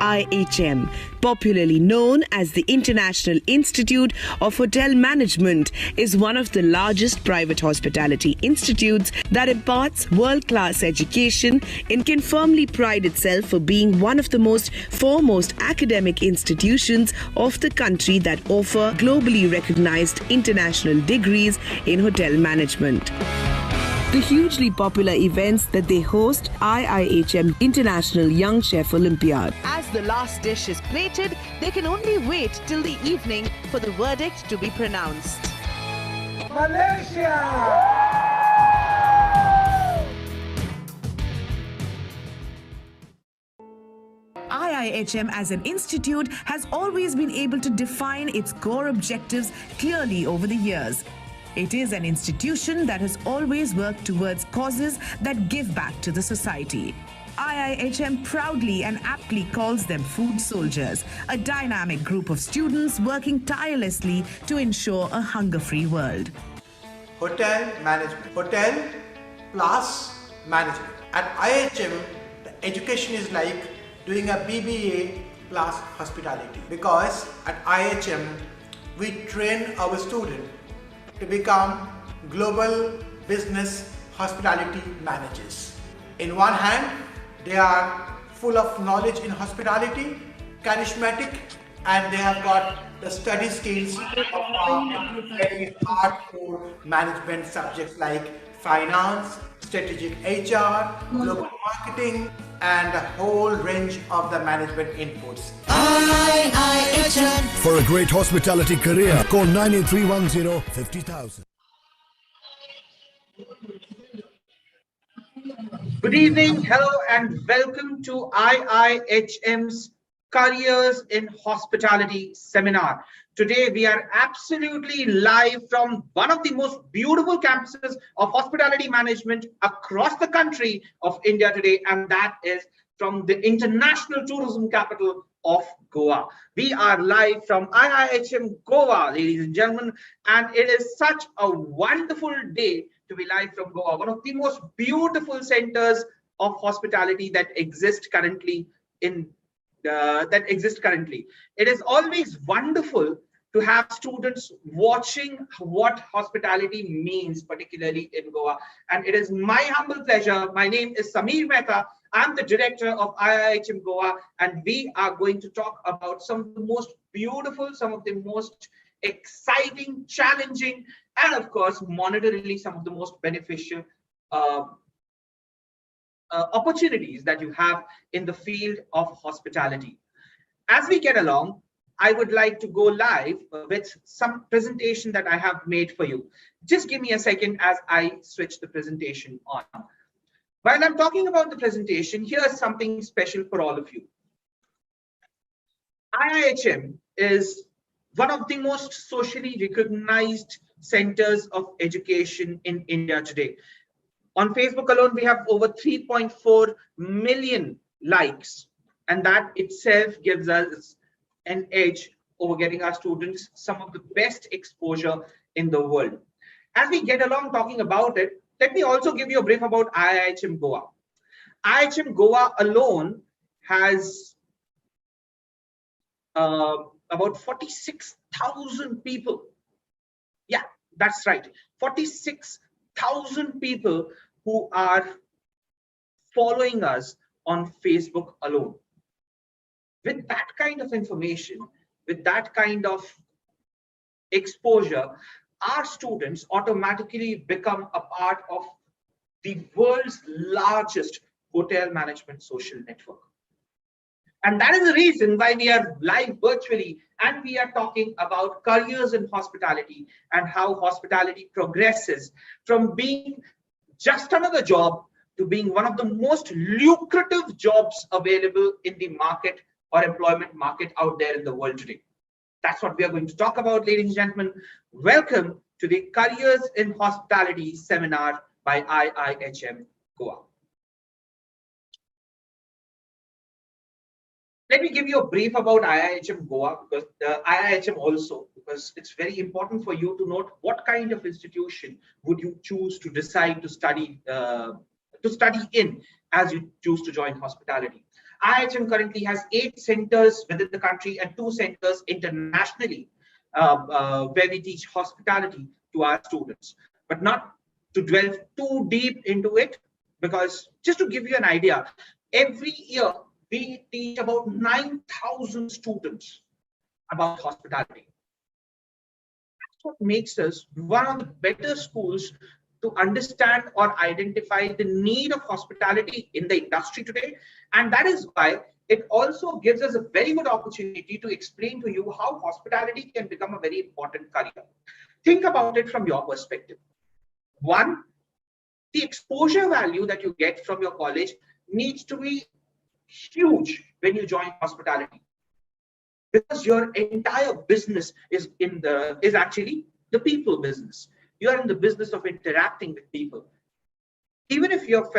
IIHM, popularly known as the International Institute of Hotel Management, is one of the largest private hospitality institutes that imparts world-class education and can firmly pride itself for being one of the most foremost academic institutions of the country that offer globally recognized international degrees in hotel management. The hugely popular events that they host IIHM International Young Chef Olympiad. As the last dish is plated, they can only wait till the evening for the verdict to be pronounced. Malaysia! IIHM as an institute has always been able to define its core objectives clearly over the years. It is an institution that has always worked towards causes that give back to the society. IIHM proudly and aptly calls them food soldiers, a dynamic group of students working tirelessly to ensure a hunger-free world. Hotel management. Hotel plus management. At IIHM, the education is like doing a BBA plus hospitality. Because at IIHM, we train our students to become global business hospitality managers. In one hand, they are full of knowledge in hospitality, charismatic, and they have got the study skills of very hardcore management subjects like finance, strategic HR, global marketing, and a whole range of the management inputs. IIHM. For a great hospitality career, call 98310 50,000. Good evening, hello, and welcome to IIHM's Careers in Hospitality seminar. Today, we are absolutely live from one of the most beautiful campuses of hospitality management across the country of India today, and that is from the international tourism capital of Goa. We are live from IIHM Goa, ladies and gentlemen, and it is such a wonderful day to be live from Goa, one of the most beautiful centers of hospitality that exist currently in It is always wonderful to have students watching what hospitality means, particularly in Goa. And it is my humble pleasure. My name is Samir Mehta. I'm the director of IIHM Goa, and we are going to talk about some of the most beautiful, some of the most exciting, challenging, and of course, monetarily, some of the most beneficial opportunities that you have in the field of hospitality. As we get along, I would like to go live with some presentation that I have made for you. Just give me a second as I switch the presentation on. While I'm talking about the presentation, here's something special for all of you. IIHM is one of the most socially recognized centers of education in India today. On Facebook alone, we have over 3.4 million likes, and that itself gives us an edge over getting our students some of the best exposure in the world. As we get along talking about it, let me also give you a brief about IIHM Goa. IIHM Goa alone has about 46,000 people. Yeah, that's right. 46,000 people who are following us on Facebook alone. With that kind of information, with that kind of exposure, our students automatically become a part of the world's largest hotel management social network. And that is the reason why we are live virtually and we are talking about careers in hospitality and how hospitality progresses from being just another job to being one of the most lucrative jobs available in the market or employment market out there in the world today. That's what we are going to talk about, ladies and gentlemen. Welcome to the Careers in Hospitality seminar by IIHM Goa. Let me give you a brief about IIHM Goa, because IIHM also, because it's very important for you to note what kind of institution would you choose to decide to study in as you choose to join hospitality. IIHM currently has 8 centers within the country and 2 centers internationally where we teach hospitality to our students. But not to delve too deep into it, because just to give you an idea, every year we teach about 9,000 students about hospitality. That's what makes us one of the better schools to understand or identify the need of hospitality in the industry today. And that is why it also gives us a very good opportunity to explain to you how hospitality can become a very important career. Think about it from your perspective. One, the exposure value that you get from your college needs to be huge when you join hospitality, because your entire business is actually the people business. You are in the business of interacting with people. Even if you're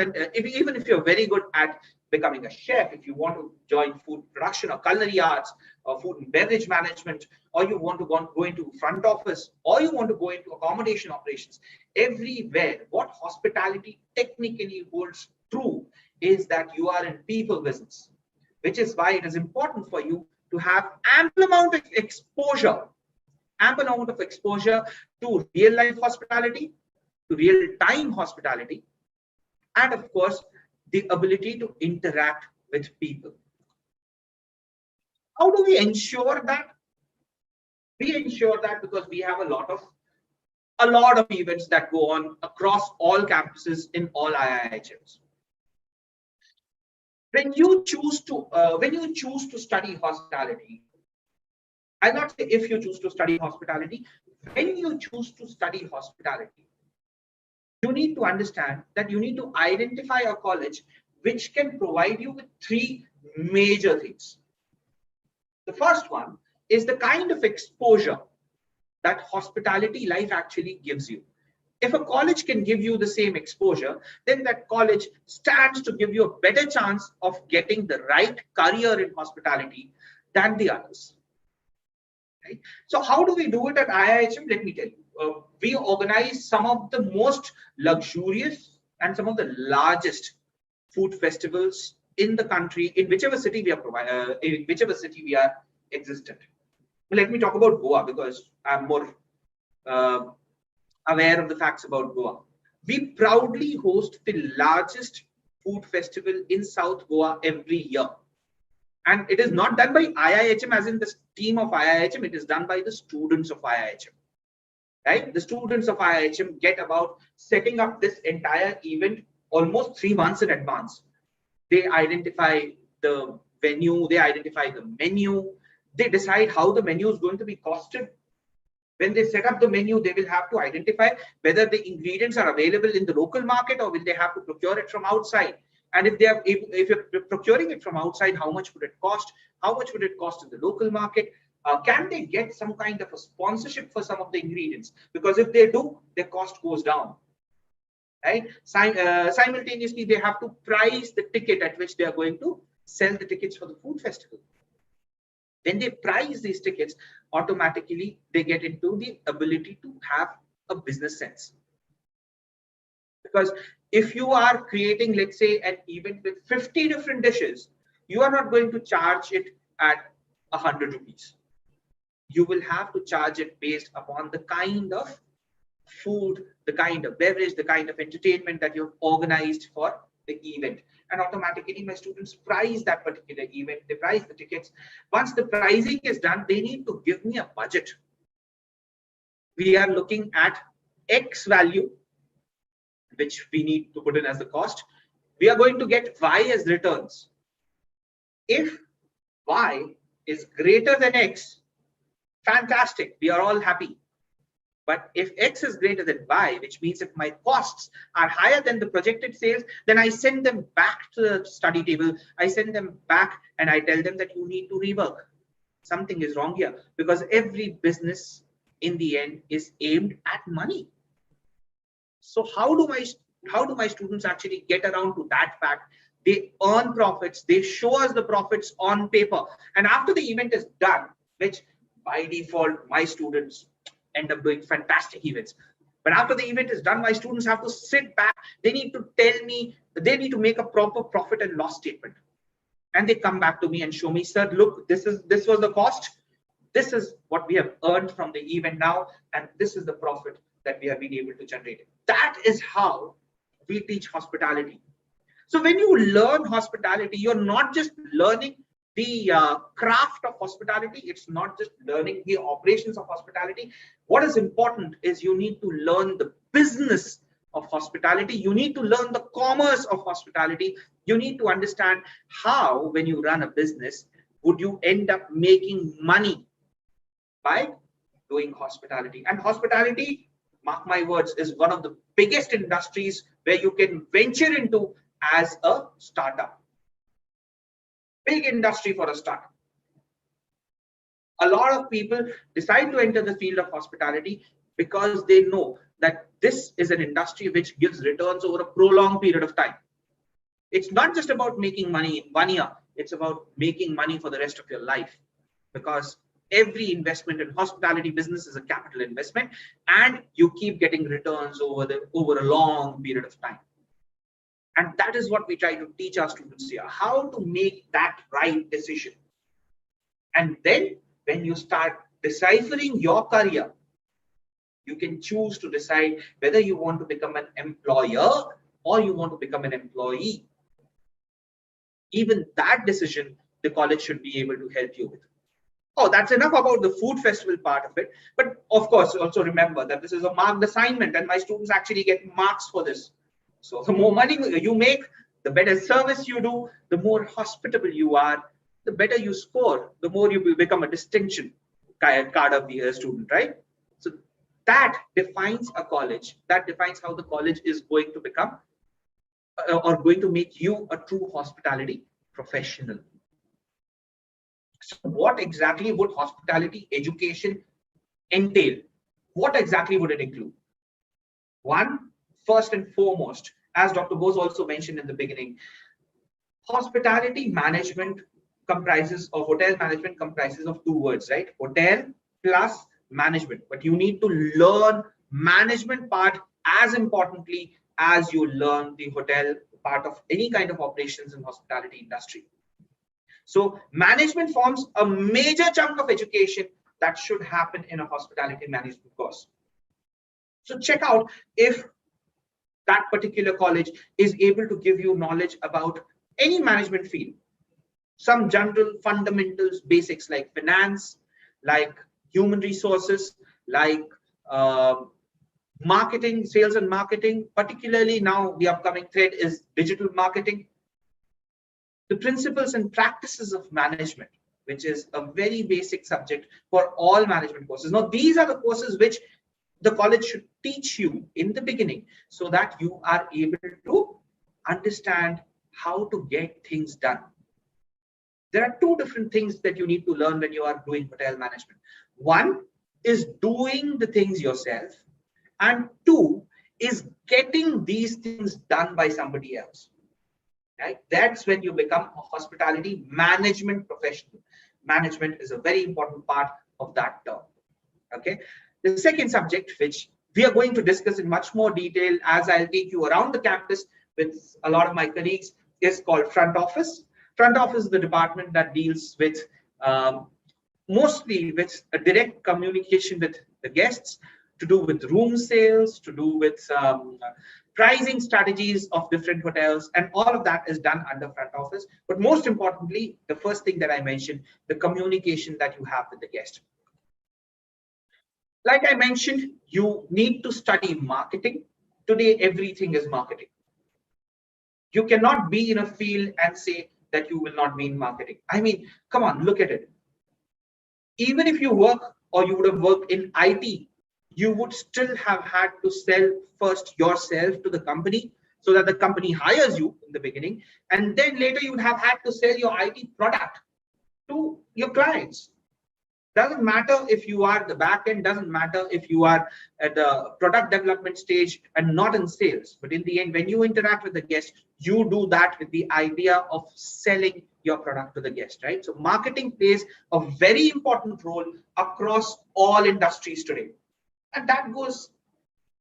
very good at becoming a chef, if you want to join food production or culinary arts or food and beverage management, or you want to go into front office, or you want to go into accommodation operations, everywhere what hospitality technically holds true is that you are in people business, which is why it is important for you to have ample amount of exposure to real life hospitality, to real time hospitality, and of course, the ability to interact with people. How do we ensure that? We ensure that because we have a lot of events that go on across all campuses in all IIHMs. When you choose to study hospitality, I'll not say if you choose to study hospitality, when you choose to study hospitality, you need to understand that you need to identify a college which can provide you with 3 major things. The first one is the kind of exposure that hospitality life actually gives you. If a college can give you the same exposure, then that college stands to give you a better chance of getting the right career in hospitality than the others. Right? So how do we do it at IIHM? Let me tell you. We organize some of the most luxurious and some of the largest food festivals in the country, in whichever city we are existent. Let me talk about Goa because I'm more aware of the facts about Goa. We proudly host the largest food festival in South Goa every year. And it is not done by IIHM as in the team of IIHM, it is done by the students of IIHM. Right? The students of IIHM get about setting up this entire event almost 3 months in advance. They identify the venue, they identify the menu, they decide how the menu is going to be costed. When they set up the menu, they will have to identify whether the ingredients are available in the local market or will they have to procure it from outside. And if you're procuring it from outside, how much would it cost? How much would it cost in the local market? Can they get some kind of a sponsorship for some of the ingredients? Because if they do, their cost goes down. Right? Simultaneously, they have to price the ticket at which they are going to sell the tickets for the food festival. When they price these tickets, automatically they get into the ability to have a business sense. Because if you are creating, let's say, an event with 50 different dishes, you are not going to charge it at 100 rupees. You will have to charge it based upon the kind of food, the kind of beverage, the kind of entertainment that you've organized for the event. And automatically my students price that particular event, they price the tickets. Once the pricing is done, they need to give me a budget. We are looking at X value, which we need to put in as the cost. We are going to get Y as returns. If Y is greater than X, fantastic, we are all happy. But if X is greater than Y, which means if my costs are higher than the projected sales, then I send them back to the study table. I send them back and I tell them that you need to rework. Something is wrong here, because every business in the end is aimed at money. So how do my students actually get around to that fact? They earn profits, they show us the profits on paper. And after the event is done, which by default, my students end up doing fantastic events. But after the event is done, my students have to sit back. They need to tell me, they need to make a proper profit and loss statement. and they come back to me and show me, sir, look, this was the cost. This is what we have earned from the event now, and this is the profit that we have been able to generate. That is how we teach hospitality. So when you learn hospitality, you're not just learning the craft of hospitality. It's not just learning the operations of hospitality. What is important is you need to learn the business of hospitality. You need to learn the commerce of hospitality. You need to understand how, when you run a business, would you end up making money by doing hospitality. And hospitality, mark my words, is one of the biggest industries where you can venture into as a startup. Big industry for a startup. A lot of people decide to enter the field of hospitality because they know that this is an industry which gives returns over a prolonged period of time. It's not just about making money in 1 year, it's about making money for the rest of your life, because every investment in hospitality business is a capital investment, and you keep getting returns over a long period of time. And that is what we try to teach our students here, how to make that right decision. And then when you start deciphering your career, you can choose to decide whether you want to become an employer or you want to become an employee. Even that decision, the college should be able to help you with. Oh, that's enough about the food festival part of it. But of course, also remember that this is a marked assignment and my students actually get marks for this. So the more money you make, the better service you do, the more hospitable you are, the better you score, the more you become a distinction card of the year student, right? So that defines a college. That defines how the college is going to become or going to make you a true hospitality professional. So what exactly would hospitality education entail? What exactly would it include? One, first and foremost, as Dr. Bose also mentioned in the beginning, hospitality management comprises of hotel management comprises of two words, right? Hotel plus management. But you need to learn management part as importantly as you learn the hotel part of any kind of operations in hospitality industry. So management forms a major chunk of education that should happen in a hospitality management course. So check out if that particular college is able to give you knowledge about any management field. Some general fundamentals, basics like finance, like human resources, like marketing, sales and marketing, particularly now the upcoming thread is digital marketing. The principles and practices of management, which is a very basic subject for all management courses. Now, these are the courses which the college should teach you in the beginning so that you are able to understand how to get things done. There are two different things that you need to learn when you are doing hotel management. One is doing the things yourself, and two is getting these things done by somebody else. Right? That's when you become a hospitality management professional. Management is a very important part of that term. Okay. The second subject, which we are going to discuss in much more detail as I'll take you around the campus with a lot of my colleagues, is called front office. Front office is the department that deals with mostly with a direct communication with the guests, to do with room sales, to do with pricing strategies of different hotels, and all of that is done under front office. But most importantly, the first thing that I mentioned, the communication that you have with the guest. Like I mentioned, you need to study marketing. Today, everything is marketing. You cannot be in a field and say that you will not be in marketing. I mean, come on, look at it. Even if you work or you would have worked in IT, you would still have had to sell first yourself to the company so that the company hires you in the beginning. And then later you would have had to sell your IT product to your clients. Doesn't matter if you are the back end, doesn't matter if you are at the product development stage and not in sales. But in the end, when you interact with the guest, you do that with the idea of selling your product to the guest, right? So marketing plays a very important role across all industries today. And that goes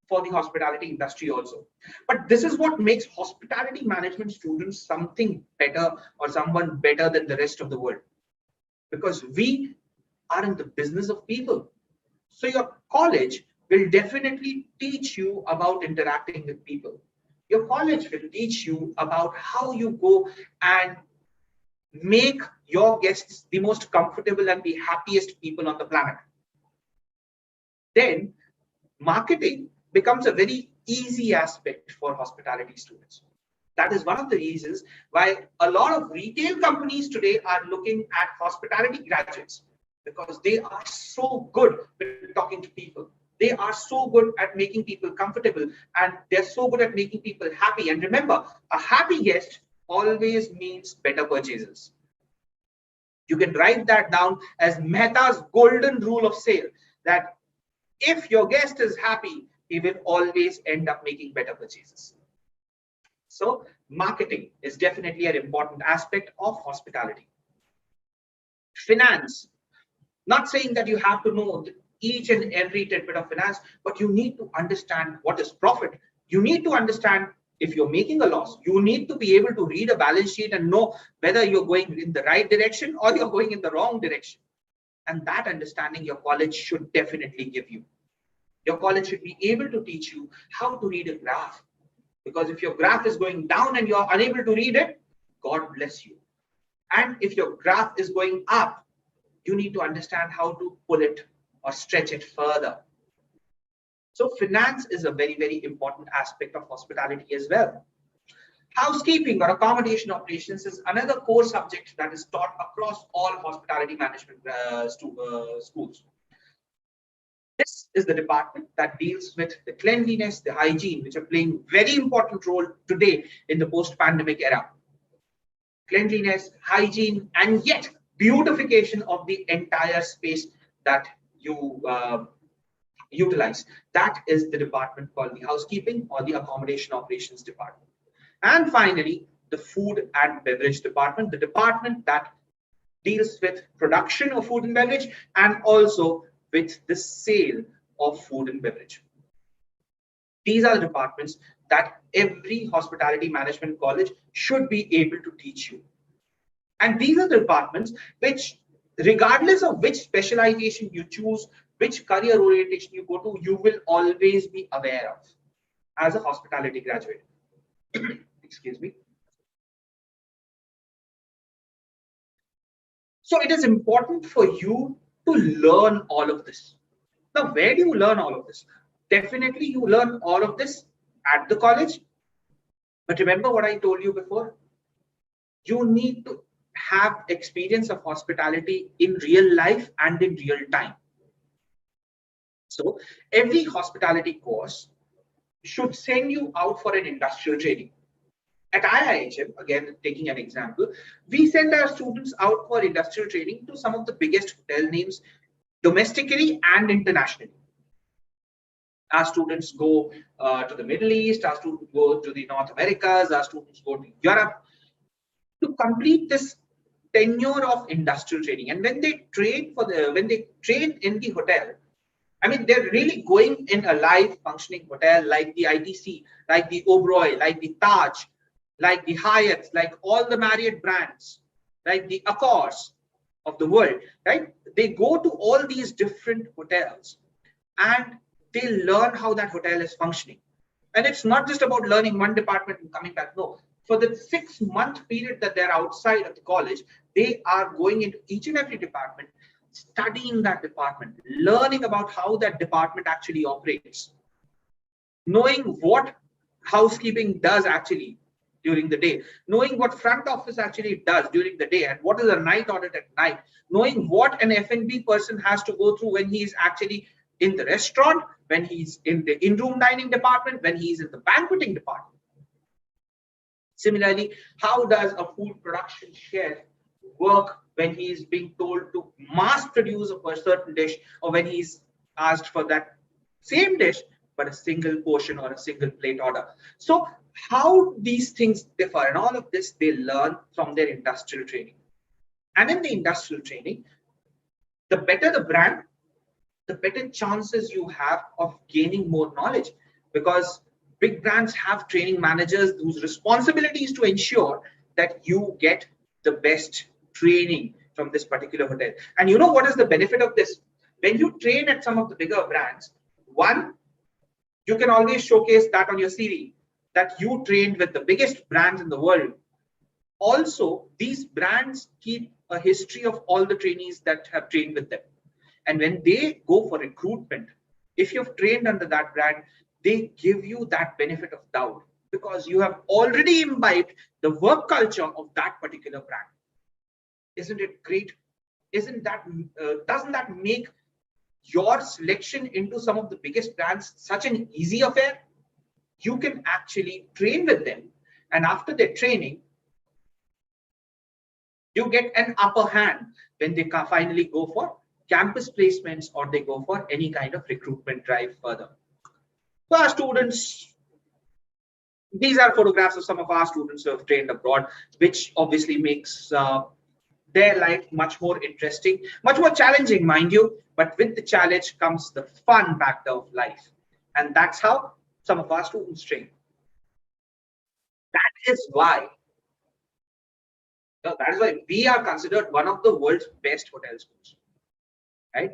for the hospitality industry also. But this is what makes hospitality management students something better or someone better than the rest of the world. Because we are in the business of people. So your college will definitely teach you about interacting with people. Your college will teach you about how you go and make your guests the most comfortable and the happiest people on the planet. Then marketing becomes a very easy aspect for hospitality students. That is one of the reasons why a lot of retail companies today are looking at hospitality graduates, because they are so good with talking to people. They are so good at making people comfortable, and they're so good at making people happy. And remember, a happy guest always means better purchases. You can write that down as Mehta's golden rule of sale, that if your guest is happy, he will always end up making better purchases. So marketing is definitely an important aspect of hospitality. Finance, not saying that you have to know each and every tidbit of finance, but you need to understand what is profit. You need to understand if you're making a loss. You need to be able to read a balance sheet and know whether you're going in the right direction or you're going in the wrong direction. And that understanding your college should definitely give you. Your college should be able to teach you how to read a graph. Because if your graph is going down and you're unable to read it, God bless you. And if your graph is going up, you need to understand how to pull it or stretch it further. So finance is a very, very important aspect of hospitality as well. Housekeeping or accommodation operations is another core subject that is taught across all hospitality management schools. This is the department that deals with the cleanliness, the hygiene, which are playing very important role today in the post-pandemic era. Cleanliness, hygiene, and yet beautification of the entire space that you utilize. That is the department called the housekeeping or the accommodation operations department. And finally, the food and beverage department, the department that deals with production of food and beverage and also with the sale of food and beverage. These are the departments that every hospitality management college should be able to teach you. And these are the departments which, regardless of which specialization you choose, which career orientation you go to, you will always be aware of as a hospitality graduate. Excuse me. So it is important for you to learn all of this. Now, where do you learn all of this? Definitely, you learn all of this at the college. But remember what I told you before? You need to have experience of hospitality in real life and in real time. So every hospitality course should send you out for an industrial training. At Iihm, again taking an example, we send our students out for industrial training to some of the biggest hotel names domestically and internationally. Our students go to the Middle East, our students go to the North Americas, our students go to Europe to complete this tenure of industrial training. And when they train in the hotel, I mean, they're really going in a live functioning hotel like the ITC, like the Oberoi, like the Taj, like the Hyatt, like all the Marriott brands, like the Accors of the world, right? They go to all these different hotels and they learn how that hotel is functioning. And it's not just about learning one department and coming back. No, for the 6-month period that they're outside of the college, they are going into each and every department, studying that department, learning about how that department actually operates, knowing what housekeeping does actually during the day, knowing what front office actually does during the day and what is a night audit at night, knowing what an F&B person has to go through when he's actually in the restaurant, when he's in the in-room dining department, when he's in the banqueting department. Similarly, how does a food production chef work when he is being told to mass produce a certain dish, or when he's asked for that same dish but a single portion or a single plate order? So how these things differ, and all of this they learn from their industrial training. And in the industrial training, the better the brand, the better chances you have of gaining more knowledge. because big brands have training managers whose responsibility is to ensure that you get the best training from this particular hotel. And you know what is the benefit of this? When you train at some of the bigger brands, one, you can always showcase that on your CV, that you trained with the biggest brands in the world. Also, these brands keep a history of all the trainees that have trained with them. And when they go for recruitment, if you've trained under that brand, they give you that benefit of doubt because you have already imbibed the work culture of that particular brand. Isn't it great? Isn't that, doesn't that make your selection into some of the biggest brands such an easy affair? You can actually train with them, and after their training, you get an upper hand when they finally go for campus placements or they go for any kind of recruitment drive further. So our students, these are photographs of some of our students who have trained abroad, which obviously makes their life much more interesting, much more challenging, mind you, but with the challenge comes the fun factor of life. And that's how some of our students train. That is why we are considered one of the world's best hotel schools, right?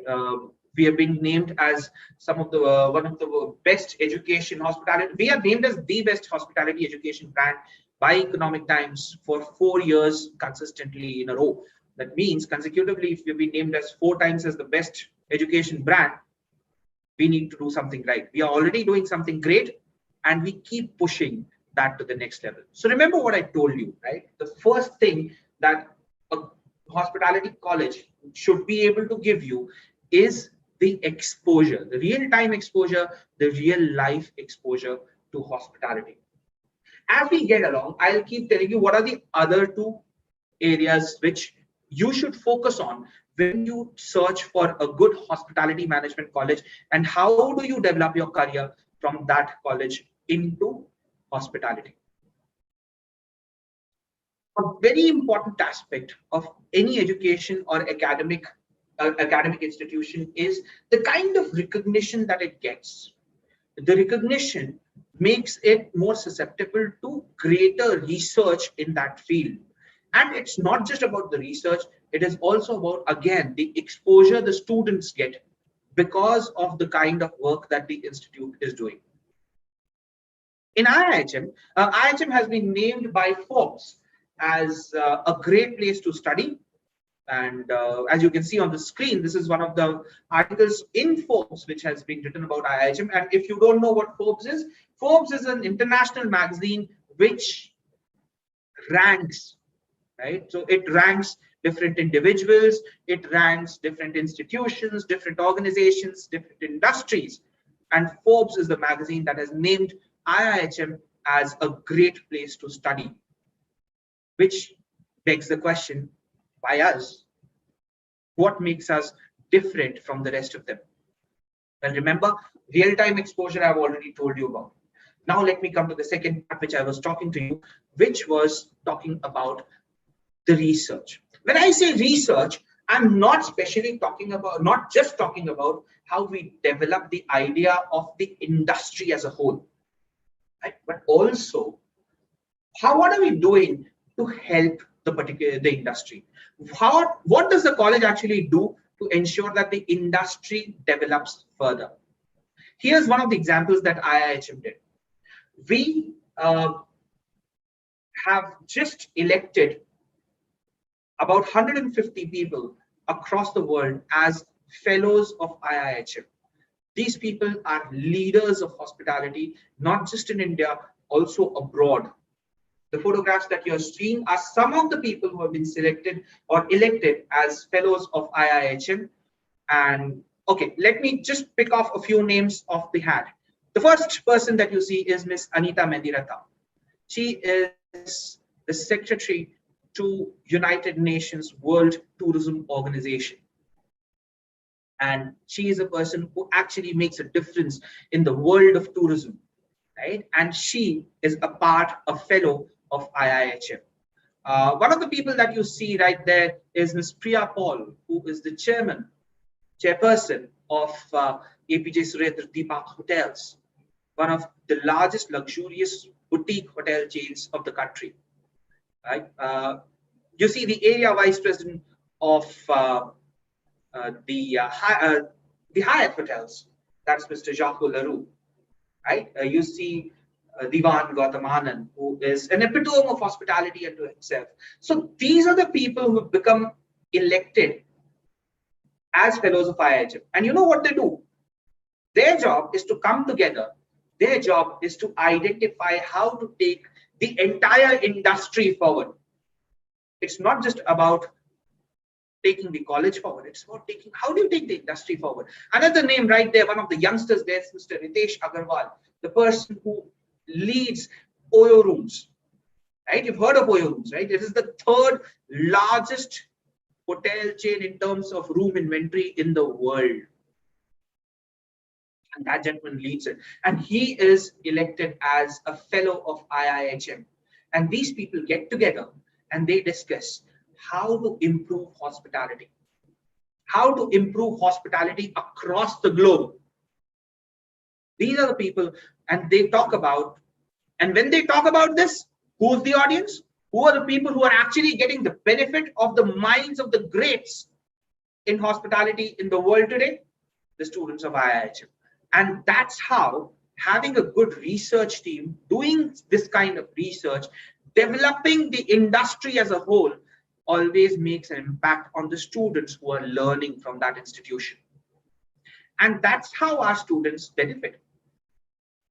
We have been named as some of the one of the best education hospitality. We are named as the best hospitality education brand by Economic Times for 4 years consistently in a row. That means consecutively, if we've been named as 4 times as the best education brand, we need to do something right. We are already doing something great, and we keep pushing that to the next level. So remember what I told you, right? The first thing that a hospitality college should be able to give you is the exposure, the real-time exposure, the real-life exposure to hospitality. As we get along, I'll keep telling you what are the other 2 areas which you should focus on when you search for a good hospitality management college, and how do you develop your career from that college into hospitality. A very important aspect of any education or academic institution is the kind of recognition that it gets. The recognition makes it more susceptible to greater research in that field. And it's not just about the research, it is also about, again, the exposure the students get because of the kind of work that the institute is doing. In IIHM, IIHM has been named by Forbes as a great place to study. And as you can see on the screen, this is one of the articles in Forbes which has been written about IIHM. And if you don't know what Forbes is an international magazine which ranks, right? So it ranks different individuals, it ranks different institutions, different organizations, different industries. And Forbes is the magazine that has named IIHM as a great place to study, which begs the question, why us? What makes us different from the rest of them? Well, remember, real-time exposure I've already told you about. Now let me come to the second part which I was talking to you, which was talking about the research. When I say research, I'm not just talking about how we develop the idea of the industry as a whole, right? But also, what are we doing to help the industry? What does the college actually do to ensure that the industry develops further? Here's one of the examples that IIHM did. We have just elected about 150 people across the world as fellows of IIHM. These people are leaders of hospitality, not just in India, also abroad. The photographs that you're seeing are some of the people who have been selected or elected as fellows of IIHM. And okay, let me just pick off a few names off the hat. The first person that you see is Miss Anita Mendiratha. She is the secretary to United Nations World Tourism Organization. And she is a person who actually makes a difference in the world of tourism, right? And she is a fellow of IIHM. One of the people that you see right there is Ms. Priya Paul, who is the chairperson of APJ Surendra Deepak Hotels. one of the largest luxurious boutique hotel chains of the country. Right? You see the area vice president of the Hyatt hotels. That's Mr. Jacques Leroux. Right? You see Divan Gautamanan, who is an epitome of hospitality unto himself. So these are the people who have become elected as fellows of IIHM. And you know what they do? Their job is to come together. Their job is to identify how to take the entire industry forward. It's not just about taking the college forward. It's about taking, how do you take the industry forward? Another name right there, one of the youngsters there is Mr. Nitesh Agarwal, the person who leads Oyo Rooms. Right? You've heard of Oyo Rooms, right? It is the third largest hotel chain in terms of room inventory in the world. And that gentleman leads it. And he is elected as a fellow of IIHM. And these people get together and they discuss how to improve hospitality. How to improve hospitality across the globe. These are the people, and they talk about, and when they talk about this, who's the audience? Who are the people who are actually getting the benefit of the minds of the greats in hospitality in the world today? The students of IIHM. And that's how having a good research team, doing this kind of research, developing the industry as a whole, always makes an impact on the students who are learning from that institution. And that's how our students benefit.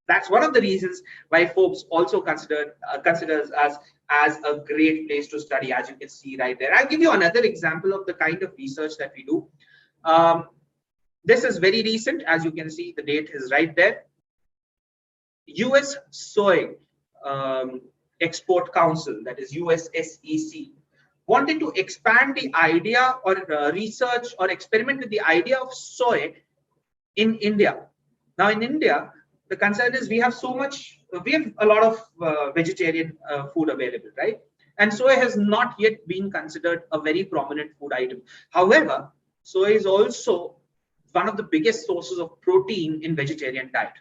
That's one of the reasons why Forbes also considers us as a great place to study, as you can see right there. I'll give you another example of the kind of research that we do. This is very recent, as you can see, the date is right there. US Soy Export Council, that is USSEC, wanted to expand the idea or research or experiment with the idea of soy in India. Now in India, the concern is we have a lot of vegetarian food available, right? And soy has not yet been considered a very prominent food item. However, soy is also one of the biggest sources of protein in vegetarian diet.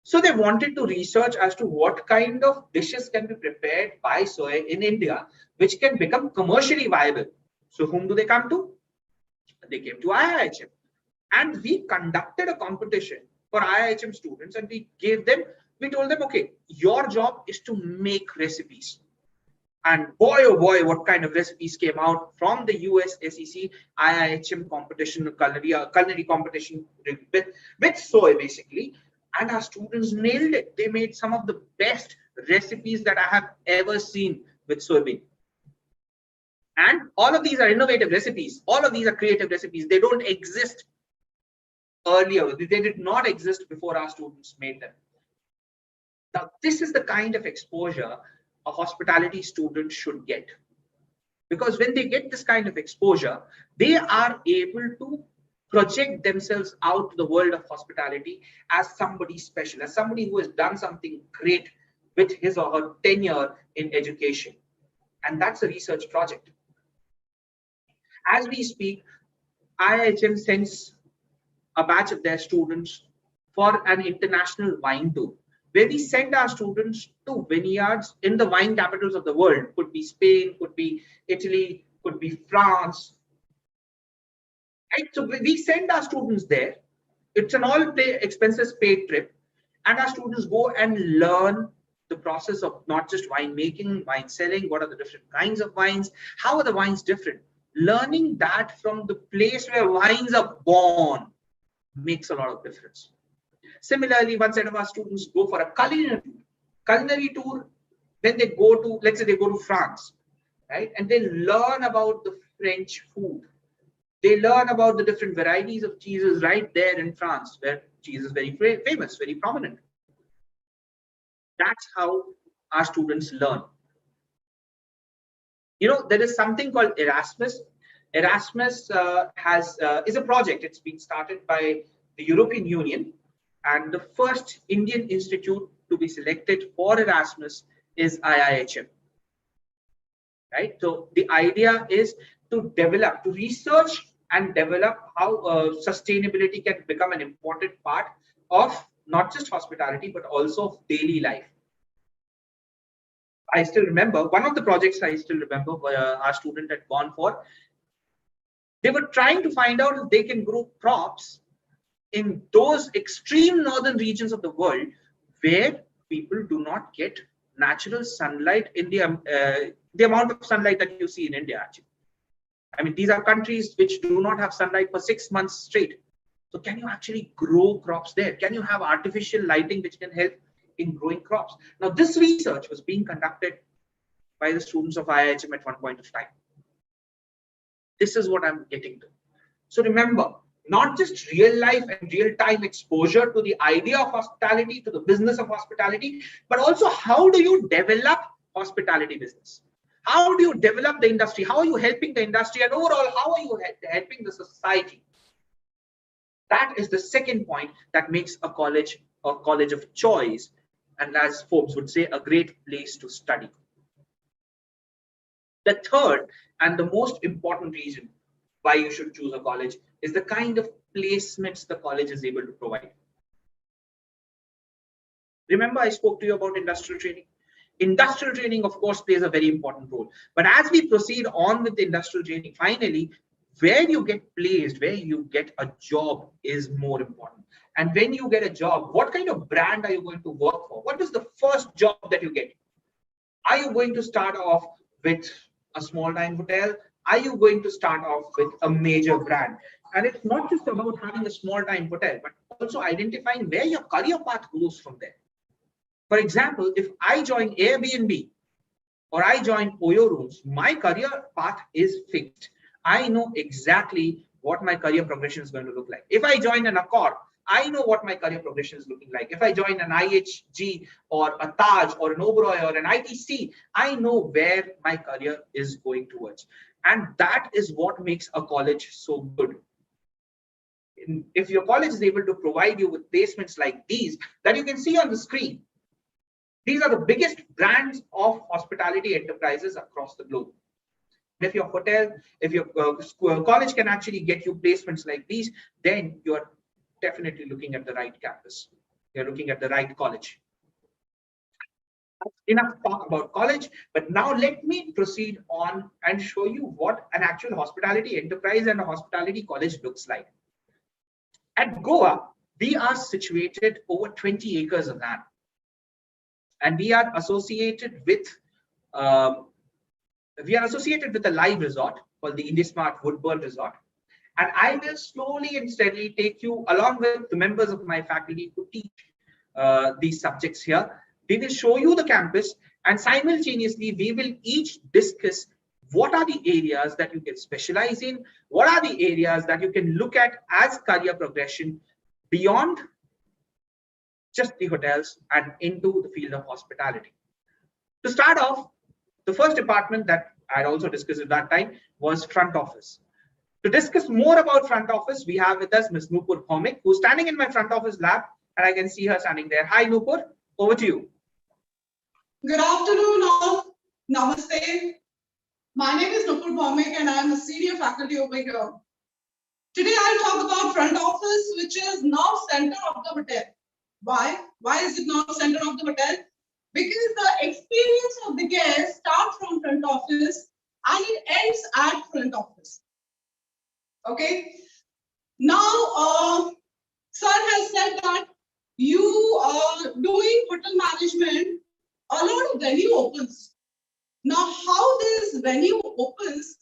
So they wanted to research as to what kind of dishes can be prepared by soy in India, which can become commercially viable. So whom do they come to? They came to IIHM. And we conducted a competition for IIHM students, and we told them, okay, your job is to make recipes. And boy, oh boy, what kind of recipes came out from the USSEC IIHM competition, culinary competition with soy, basically. And our students nailed it. They made some of the best recipes that I have ever seen with soybean. And all of these are innovative recipes. All of these are creative recipes. They don't exist earlier. They did not exist before our students made them. Now, this is the kind of exposure a hospitality student should get. Because when they get this kind of exposure, they are able to project themselves out to the world of hospitality as somebody special, as somebody who has done something great with his or her tenure in education. And that's a research project. As we speak, IIHM sends a batch of their students for an international wine tour, where we send our students to vineyards in the wine capitals of the world. Could be Spain, could be Italy, could be France. Right? So we send our students there. It's an all expenses paid trip, and our students go and learn the process of not just wine making, wine selling, what are the different kinds of wines, how are the wines different. Learning that from the place where wines are born makes a lot of difference. Similarly, one set of our students go for a culinary tour. Then they go to, let's say they go to France, right? And they learn about the French food. They learn about the different varieties of cheeses right there in France, where cheese is very famous, very prominent. That's how our students learn. You know, there is something called Erasmus. Erasmus is a project. It's been started by the European Union, and the first Indian institute to be selected for Erasmus is IIHM. Right? So the idea is to research and develop how sustainability can become an important part of not just hospitality, but also of daily life. I still remember one of the projects I still remember our student had gone for. They were trying to find out if they can grow crops in those extreme northern regions of the world where people do not get natural sunlight in the amount of sunlight that you see in India, actually. I mean, these are countries which do not have sunlight for 6 months straight. So can you actually grow crops there? Can you have artificial lighting which can help in growing crops? Now, this research was being conducted by the students of Iihm at one point of time. This is what I'm getting to. So remember, not just real life and real time exposure to the idea of hospitality, to the business of hospitality, but also how do you develop hospitality business? How do you develop the industry? How are you helping the industry? And overall, how are you helping the society? That is the second point that makes a college of choice, and as Forbes would say, a great place to study. The third and the most important reason why you should choose a college is the kind of placements the college is able to provide. Remember, I spoke to you about industrial training. Industrial training, of course, plays a very important role. But as we proceed on with the industrial training, finally, where you get placed, where you get a job is more important. And when you get a job, what kind of brand are you going to work for? What is the first job that you get? Are you going to start off with a small time hotel? Are you going to start off with a major brand? And it's not just about having a small time hotel, but also identifying where your career path goes from there. For example, if I join Airbnb or I join Oyo Rooms, my career path is fixed. I know exactly what my career progression is going to look like. If I join an Accord, I know what my career progression is looking like. If I join an IHG or a Taj or an Oberoi or an ITC, I know where my career is going towards. And that is what makes a college so good. If your college is able to provide you with placements like these that you can see on the screen, these are the biggest brands of hospitality enterprises across the globe. If your hotel, if your college can actually get you placements like these, then you're definitely looking at the right campus. You're looking at the right college. Enough talk about college, but now let me proceed on and show you what an actual hospitality enterprise and a hospitality college looks like. At Goa, we are situated over 20 acres of land. And we are associated with a live resort called the IndiSmart Woodburn Resort. And I will slowly and steadily take you along with the members of my faculty who teach these subjects here. We will show you the campus, and simultaneously we will each discuss what are the areas that you can specialize in, what are the areas that you can look at as career progression beyond just the hotels and into the field of hospitality. To start off, the first department that I also discussed at that time was front office. To discuss more about front office, we have with us Ms. Nupur Bhaumik, who's standing in my front office lab, and I can see her standing there. Hi, Nupur, over to you. Good afternoon, all. Namaste. My name is Nupur Bhaumik, and I am a senior faculty over here. Today, I'll talk about front office, which is now center of the hotel. Why? Why is it now center of the hotel? Because the experience of the guest starts from front office and it ends at front office. Okay. Now, sir has said that you are doing hotel management, a lot of venue opens. Now, how this venue opens,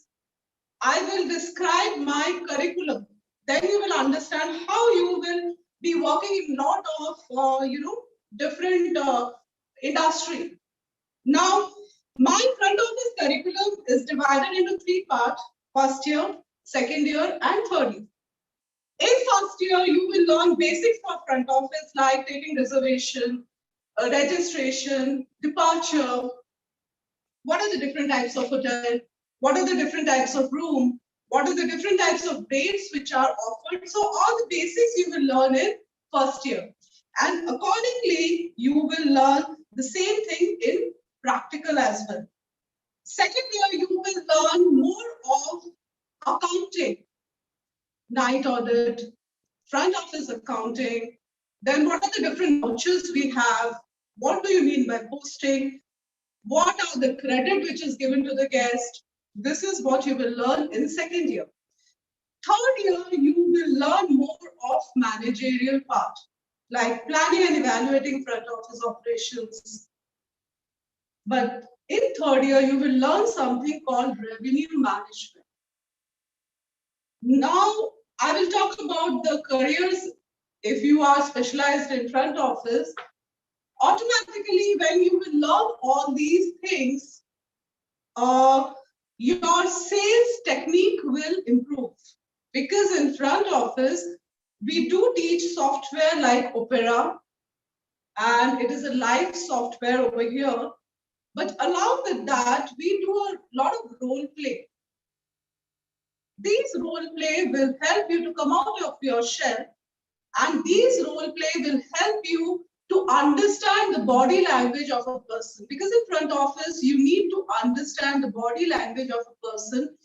I will describe my curriculum. Then you will understand how you will be working in lot of different industry. Now, my front office curriculum is divided into 3 parts: first year, second year, and third year. In first year, you will learn basics of front office like taking reservation, registration, departure. What are the different types of hotel? What are the different types of room? What are the different types of rates which are offered? So all the basics you will learn in first year. And accordingly, you will learn the same thing in practical as well. Second year, you will learn more of accounting, night audit, front office accounting, Then what are the different vouchers we have? What do you mean by posting? What are the credit which is given to the guest? This is what you will learn in second year. Third year, you will learn more of managerial part, like planning and evaluating front office operations. But in third year, you will learn something called revenue management. Now, I will talk about the careers. If you are specialized in front office, automatically when you will learn all these things, your sales technique will improve. Because in front office, we do teach software like Opera, and it is a live software over here. But along with that, we do a lot of role play. These role play will help you to come out of your shell, and these role play will help you to understand the body language of a person. Because in front office, you need to understand the body language of a person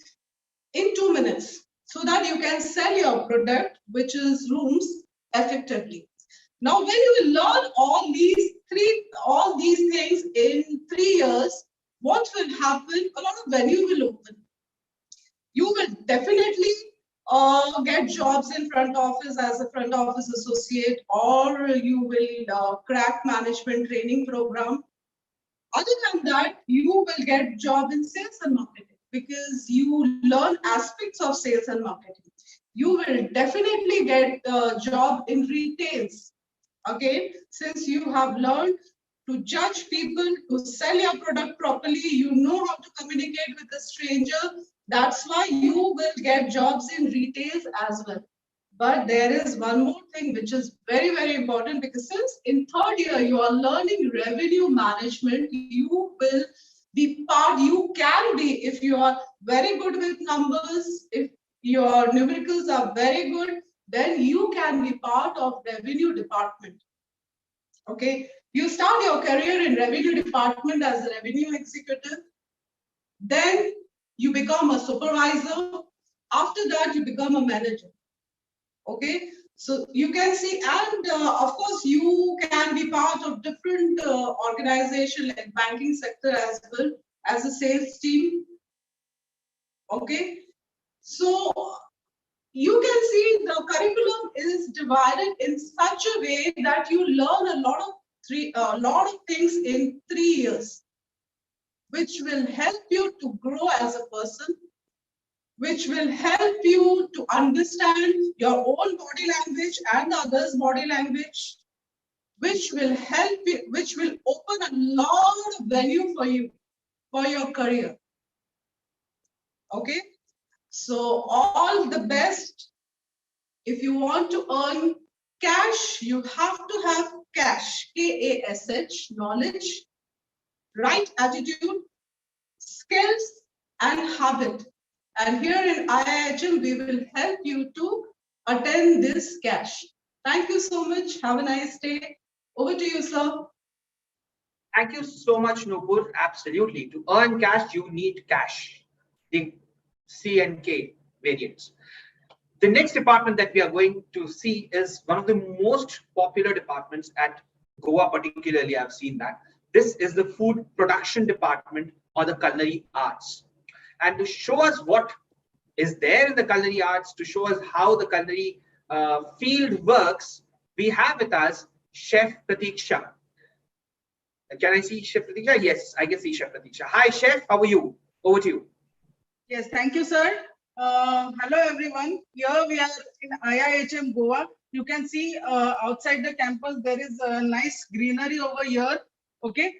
in 2 minutes so that you can sell your product, which is rooms, effectively. Now, when you will learn all these things in 3 years, what will happen? A lot of venue will open. You will definitely get jobs in front office as a front office associate, or you will crack management training program. Other than that, you will get job in sales and marketing because you learn aspects of sales and marketing. You will definitely get a job in retails. Again, since you have learned to judge people, to sell your product properly, you know how to communicate with a stranger. That's why you will get jobs in retails as well. But there is one more thing which is very, very important, because since in third year you are learning revenue management, you will be part, you can be, if you are very good with numbers, if your numericals are very good, then you can be part of revenue department. Okay, you start your career in revenue department as a revenue executive, then you become a supervisor. After that, you become a manager. Okay, so you can see, and of course, you can be part of different organization like banking sector as well as a sales team. Okay, so you can see the curriculum is divided in such a way that you learn a lot of things in 3 years, which will help you to grow as a person, which will help you to understand your own body language and others' body language, which will help you, which will open a lot of value for you, for your career. Okay, so all the best. If you want to earn cash, you have to have cash, K-A-S-H, knowledge, right attitude, skills, and habit. And here in IIHM, we will help you to attain this cash. Thank you so much. Have a nice day. Over to you, sir. Thank you so much, Nupur. Absolutely. To earn cash, you need cash. The C and K variants. The next department that we are going to see is one of the most popular departments at Goa, particularly. I've seen that. This is the food production department, or the culinary arts. And to show us what is there in the culinary arts, to show us how the culinary field works, we have with us Chef Pratiksha. Can I see Chef Pratiksha? Yes, I can see Chef Pratiksha. Hi, Chef. How are you? Over to you. Yes, thank you, sir. Hello, everyone. Here we are in IIHM Goa. You can see outside the campus, there is a nice greenery over here. Okay,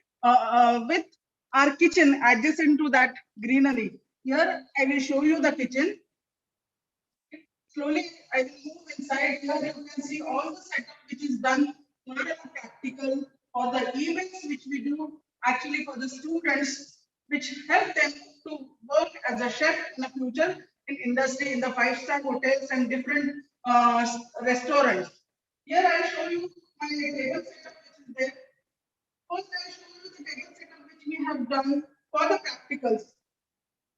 with our kitchen adjacent to that greenery. Here, I will show you the kitchen. Slowly, I will move inside. Here, you can see all the setup which is done for the practical, for the events which we do actually for the students, which help them to work as a chef in the future in industry, in the 5-star hotels and different restaurants. Here I show you my table setup which is there. First I show you the table setup which we have done for the practicals.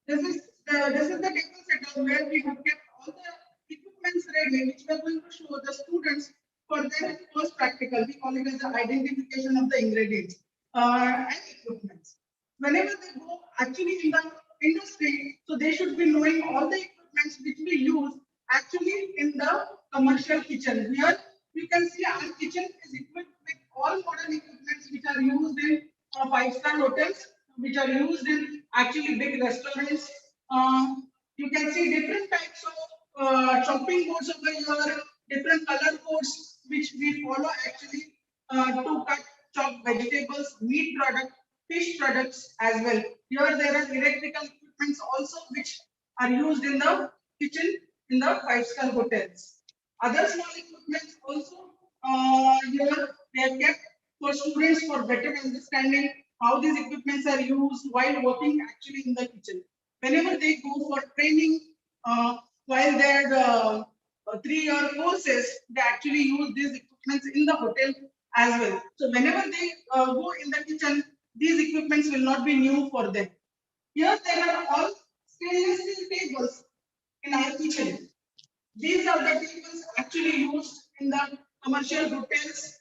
This is the table setup where we have kept all the equipments ready, which we are going to show the students for their first practical. We call it as the identification of the ingredients and equipments. Whenever they go actually in the industry, so they should be knowing all the equipments which we use actually in the commercial kitchen. Here you can see our kitchen is equipped with all modern equipments which are used in five-star hotels, which are used in actually big restaurants. You can see different types of chopping boards over here, different color codes which we follow actually to cut, chop vegetables, meat product, fish products as well. Here there are electrical equipments also which are used in the kitchen in the five-star hotels. Other small equipments also here they are kept for students for better understanding how these equipments are used while working actually in the kitchen. Whenever they go for training, while their 3-year courses, they actually use these equipments in the hotel as well. So whenever they go in the kitchen, these equipments will not be new for them. Here there are all stainless steel tables in our kitchen. These are the tables actually used in the commercial hotels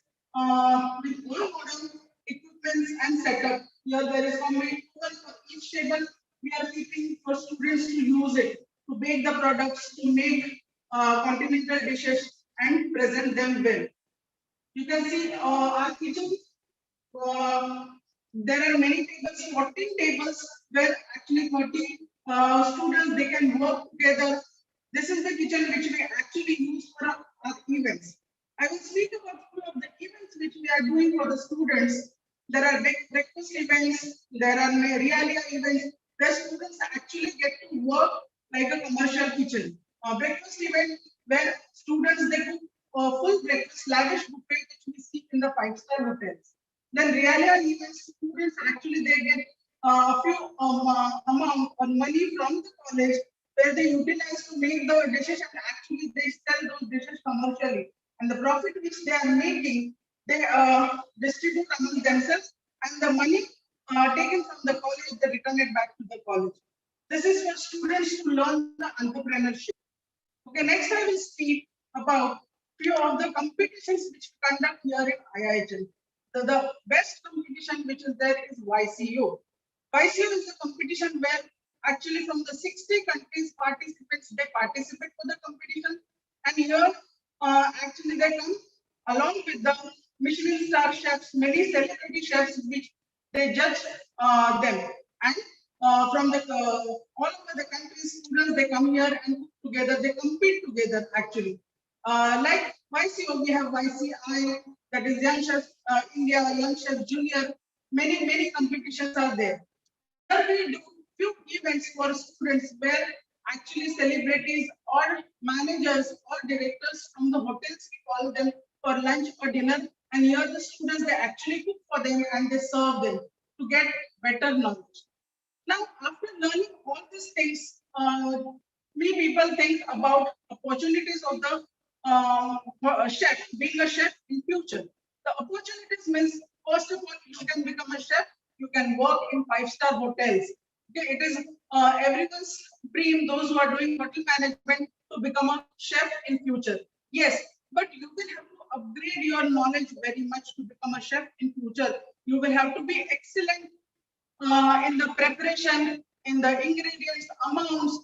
with all modern equipments and setup. Here there is one table for each table. We are keeping for students to use it to bake the products, to make continental dishes and present them well. You can see our kitchen. There are many tables, 14 tables where actually 30 students they can work together. This is the kitchen which we actually use for our events. I will speak about few of the events which we are doing for the students. There are breakfast events, there are realia events where students actually get to work like a commercial kitchen. A breakfast event where students they cook full breakfast, lavish buffet which we see in the five-star hotels. Then realia events, students actually they get a few amount or money from the college where they utilize to make the dishes and actually they sell those dishes commercially. And the profit which they are making, they distribute among themselves, and the money taken from the college, they return it back to the college. This is for students to learn the entrepreneurship. Okay, next I will speak about few of the competitions which we conduct here in IIHL. The best competition which is there is YCO. YCO is a competition where actually from the 60 countries participants, they participate for the competition. And here actually they come along with the Michelin star chefs, many celebrity chefs which they judge them. And from the all over the countries, students they come here and cook together, they compete together actually. Like YCO, we have YCI, that is Young Chef India, Young Chef Junior, many competitions are there. Here we do few events for students where actually celebrities or managers or directors from the hotels, we call them for lunch or dinner, and here the students they actually cook for them and they serve them to get better knowledge. Now, after learning all these things, we people think about opportunities of the chef, being a chef in future. The opportunities means, first of all, you can become a chef, you can work in five-star hotels. Okay, it is everyone's dream, those who are doing hotel management, to become a chef in future. Yes, but you will have to upgrade your knowledge very much to become a chef in future. You will have to be excellent in the preparation, in the ingredients, amounts.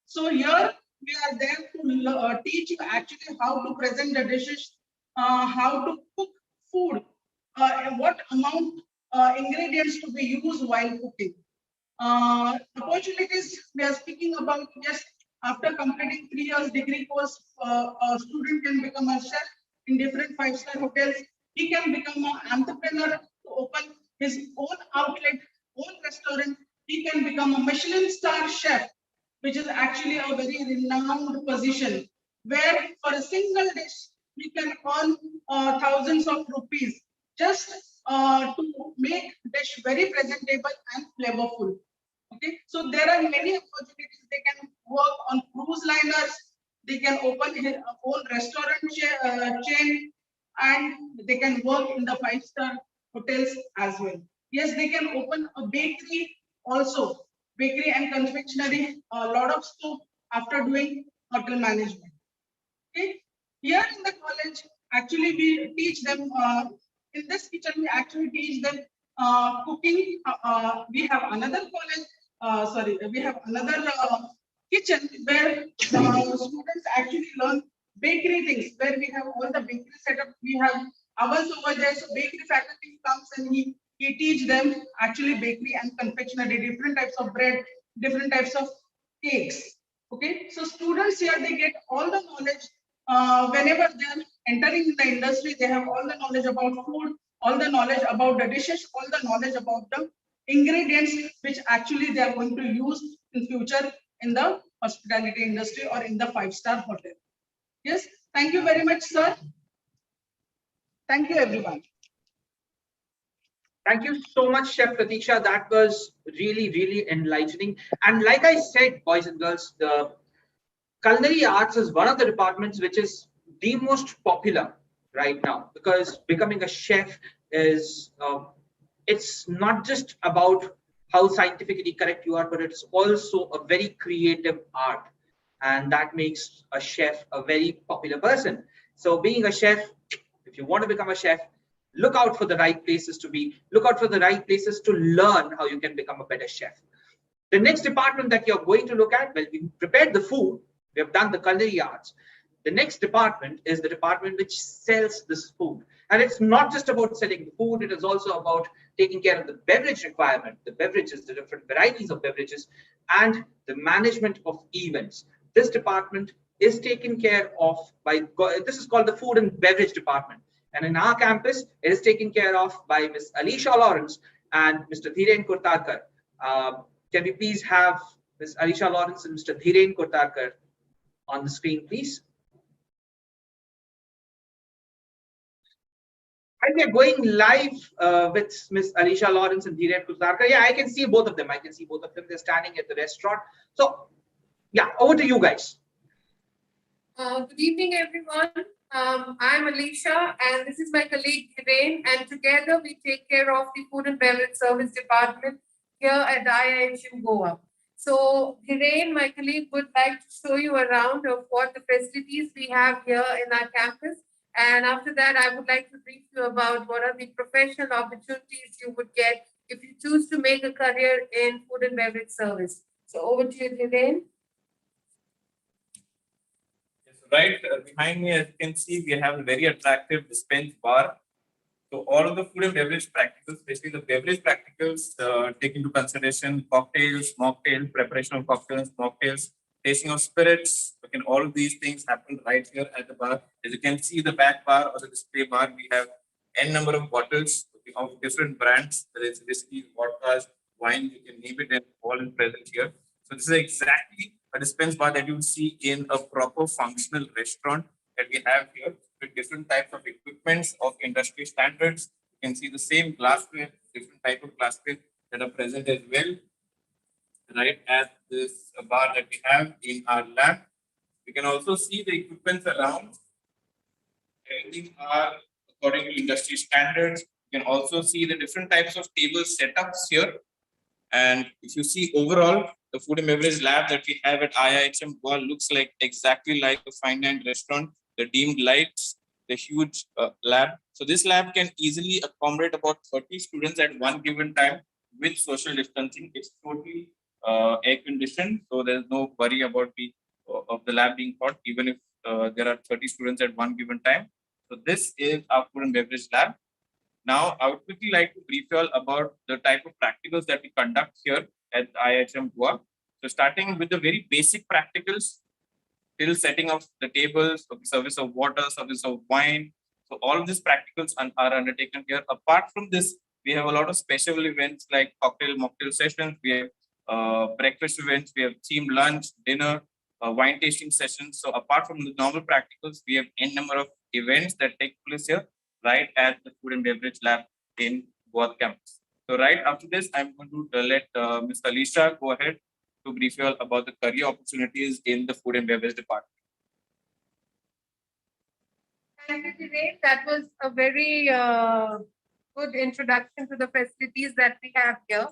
So here we are there to teach you actually how to present the dishes, how to cook food, what amount ingredients to be used while cooking. Opportunities we are speaking about, yes, after completing 3 years degree course, a student can become a chef in different five-star hotels. He can become an entrepreneur to open his own outlet, own restaurant. He can become a Michelin star chef, which is actually a very renowned position, where for a single dish, we can earn thousands of rupees just to make dish very presentable and flavorful. Okay, so there are many opportunities. They can work on cruise liners, they can open his own restaurant chain, and they can work in the five-star hotels as well. Yes, they can open a bakery also, bakery and confectionery, a lot of scope after doing hotel management. Okay, here in the college, actually we teach them, in this kitchen, we actually teach them cooking. We have another college, we have another kitchen where the students actually learn bakery things, where we have all the bakery setup. We have ovens over there, so bakery faculty comes and he teach them actually bakery and confectionery, different types of bread, different types of cakes. Okay, so students here, they get all the knowledge. Whenever they're entering the industry, they have all the knowledge about food, all the knowledge about the dishes, all the knowledge about the ingredients which actually they are going to use in future in the hospitality industry or in the five-star hotel. Yes, thank you very much, sir. Thank you, everyone. Thank you so much, Chef Pratisha. That was really, really enlightening. And like I said, boys and girls, the culinary arts is one of the departments which is the most popular right now, because becoming a chef is it's not just about how scientifically correct you are, but it's also a very creative art, and that makes a chef a very popular person. So being a chef, if you want to become a chef, look out for the right places to be, look out for the right places to learn how you can become a better chef. The next department that you're going to look at, well, we prepared the food, we have done the culinary arts. The next department is the department which sells this food. And it's not just about selling the food, it is also about taking care of the beverage requirement, the beverages, the different varieties of beverages, and the management of events. This department is taken care of by, this is called the food and beverage department. And in our campus, it is taken care of by Ms. Alisha Lawrence and Mr. Dhiren Kurtarkar. Can we please have Ms. Alisha Lawrence and Mr. Dhiren Kurtarkar on the screen, please? And we are going live with Ms. Alisha Lawrence and Dhiren Kurtarkar. Yeah, I can see both of them. I can see both of them. They're standing at the restaurant. So, yeah, over to you guys. Good evening, everyone. I'm Alicia, and this is my colleague Dhiren, and together we take care of the food and beverage service department here at Iihm Goa. So Dhiren, my colleague, would like to show you around of what the facilities we have here in our campus. And after that, I would like to brief you about what are the professional opportunities you would get if you choose to make a career in food and beverage service. So over to you, Dhiren. Right behind me, as you can see, we have a very attractive dispense bar. So all of the food and beverage practicals, especially the beverage practicals, take into consideration cocktails, mocktails, preparation of cocktails, mocktails, tasting of spirits. Again, all of these things happen right here at the bar. As you can see, the back bar or the display bar, we have n number of bottles of different brands, whether it's whiskey, vodkas, wine, you can name it, and all is present here. So this is exactly a dispense bar that you would see in a proper functional restaurant that we have here, with different types of equipments of industry standards. You can see the same glassware, different type of glassware that are present as well, right at this bar that we have in our lab. We can also see the equipments around. Everything are according to industry standards. You can also see the different types of table setups here. And if you see overall, the food and beverage lab that we have at IIHM Goa looks like exactly like a fine dining restaurant. The dimmed lights, the huge lab. So this lab can easily accommodate about 30 students at one given time with social distancing. It's totally air conditioned, so there's no worry about the lab being hot, even if there are 30 students at one given time. So this is our food and beverage lab. Now, I would quickly like to brief you all about the type of practicals that we conduct here at IIHM Goa. So starting with the very basic practicals, till setting of the tables, service of water, service of wine. So all of these practicals are undertaken here. Apart from this, we have a lot of special events like cocktail, mocktail sessions. We have breakfast events. We have themed lunch, dinner, wine tasting sessions. So apart from the normal practicals, we have n number of events that take place here, right at the food and beverage lab in Goa campus. So right after this, I'm going to let Ms. Alisha go ahead to brief you all about the career opportunities in the food and beverage department. Thank you, Dhiren. That was a very good introduction to the facilities that we have here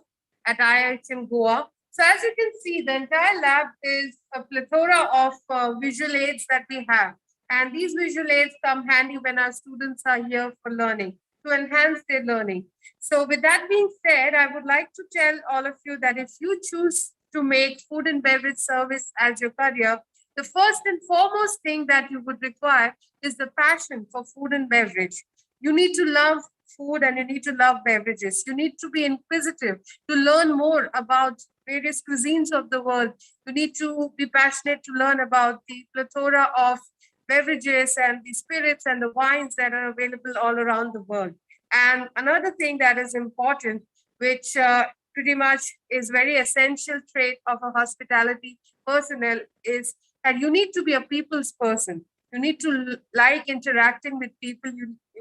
at IIHM Goa. So as you can see, the entire lab is a plethora of visual aids that we have. And these visual aids come handy when our students are here for learning, to enhance their learning. So with that being said, I would like to tell all of you that if you choose to make food and beverage service as your career, the first and foremost thing that you would require is the passion for food and beverage. You need to love food and you need to love beverages. You need to be inquisitive to learn more about various cuisines of the world. You need to be passionate to learn about the plethora of beverages and the spirits and the wines that are available all around the world. And another thing that is important, which pretty much is very essential trait of a hospitality personnel, is that you need to be a people's person. You need to like interacting with people.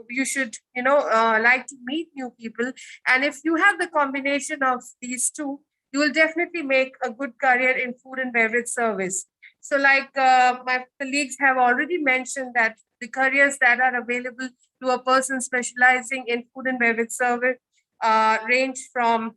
You should like to meet new people. And if you have the combination of these two, you will definitely make a good career in food and beverage service. So like my colleagues have already mentioned that the careers that are available to a person specializing in food and beverage service range from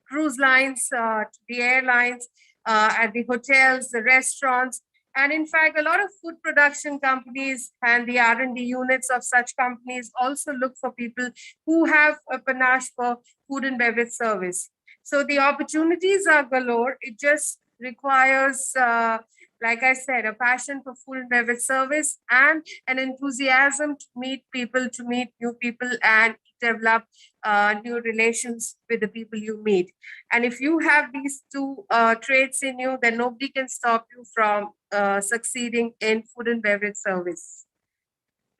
cruise lines to the airlines, at the hotels, the restaurants, and in fact, a lot of food production companies and the R&D units of such companies also look for people who have a panache for food and beverage service. So the opportunities are galore. It just requires, like I said, a passion for food and beverage service and an enthusiasm to meet people, to meet new people, and develop new relations with the people you meet. And if you have these two traits in you, then nobody can stop you from succeeding in food and beverage service.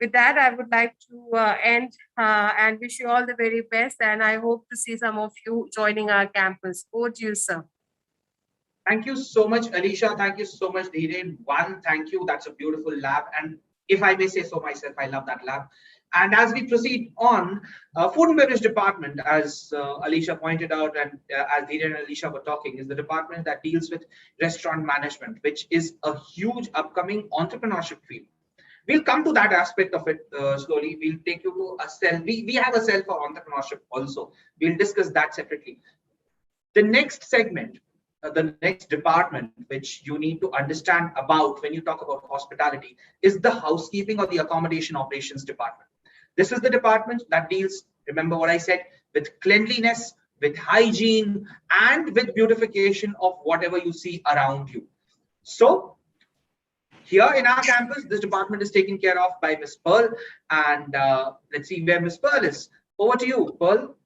With that, I would like to end and wish you all the very best. And I hope to see some of you joining our campus. Over to you, sir. Thank you so much, Alicia. Thank you so much, Dhiren. One, thank you. That's a beautiful lab. And if I may say so myself, I love that lab. And as we proceed on, food and beverage department, as Alicia pointed out, and as Dhiren and Alicia were talking, is the department that deals with restaurant management, which is a huge upcoming entrepreneurship field. We'll come to that aspect of it slowly. We'll take you to a cell. We have a cell for entrepreneurship also. We'll discuss that separately. The next segment, the next department, which you need to understand about when you talk about hospitality, is the housekeeping or the accommodation operations department. This is the department that deals, remember what I said, with cleanliness, with hygiene, and with beautification of whatever you see around you. So here in our campus, this department is taken care of by Miss Pearl. And let's see where Miss Pearl is. Over to you, Pearl.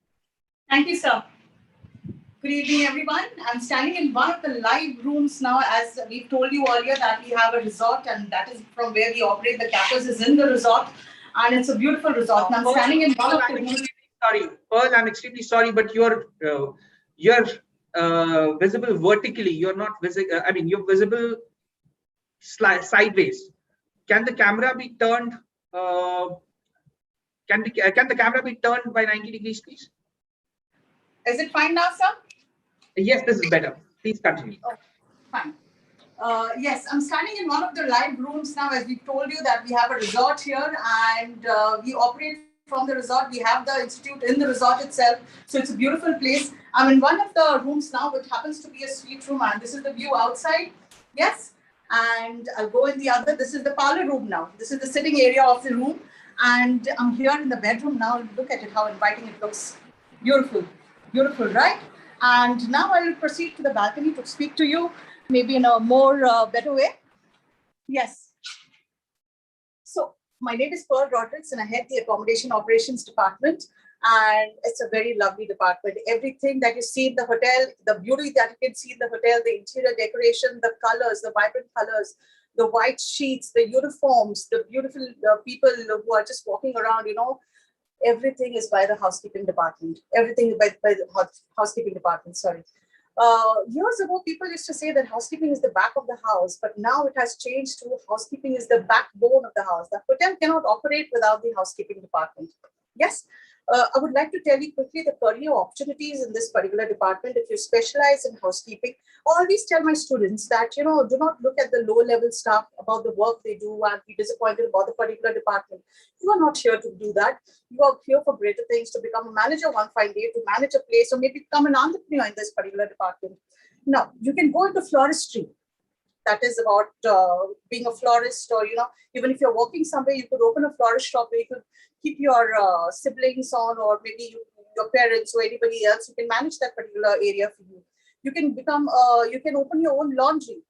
Thank you, sir. Good evening, everyone. I'm standing in one of the live rooms now. As we told you earlier that we have a resort, and that is from where we operate. The campus is in the resort, and it's a beautiful resort. And I'm standing in one of the rooms. Sorry, Pearl, I'm extremely sorry, but you're visible vertically. You're not visible. I mean, you're visible sideways. Can the camera be turned? Can the camera be turned by 90 degrees, please? Is it fine now, sir? Yes, this is better. Please continue. Oh, fine. Yes, I'm standing in one of the live rooms now. As we told you that we have a resort here, and we operate from the resort. We have the institute in the resort itself, so it's a beautiful place. I'm in one of the rooms now, which happens to be a suite room, and this is the view outside. Yes, and I'll go in the other. This is the parlor room now. This is the sitting area of the room, and I'm here in the bedroom now. Look at it, how inviting it looks. Beautiful, beautiful, right? And now I will proceed to the balcony to speak to you, maybe in a more better way. Yes. So my name is Pearl Rodriguez, and I head the Accommodation Operations Department. And it's a very lovely department. Everything that you see in the hotel, the beauty that you can see in the hotel, the interior decoration, the colors, the vibrant colors, the white sheets, the uniforms, the beautiful people who are just walking around, you know, everything is by the housekeeping department. Everything by the housekeeping department, sorry. Years ago, people used to say that housekeeping is the back of the house, but now it has changed to housekeeping is the backbone of the house. The hotel cannot operate without the housekeeping department. Yes. I would like to tell you quickly the career opportunities in this particular department. If you specialize in housekeeping, I always tell my students that, you know, do not look at the lower level staff about the work they do and be disappointed about the particular department. You are not here to do that. You are here for greater things, to become a manager one fine day, to manage a place, or maybe become an entrepreneur in this particular department. Now, you can go into floristry. that is about being a florist, or even if you're working somewhere, you could open a florist shop where you could keep your siblings on, or maybe your parents or anybody else who can manage that particular area for you. You can become, you can open your own laundry.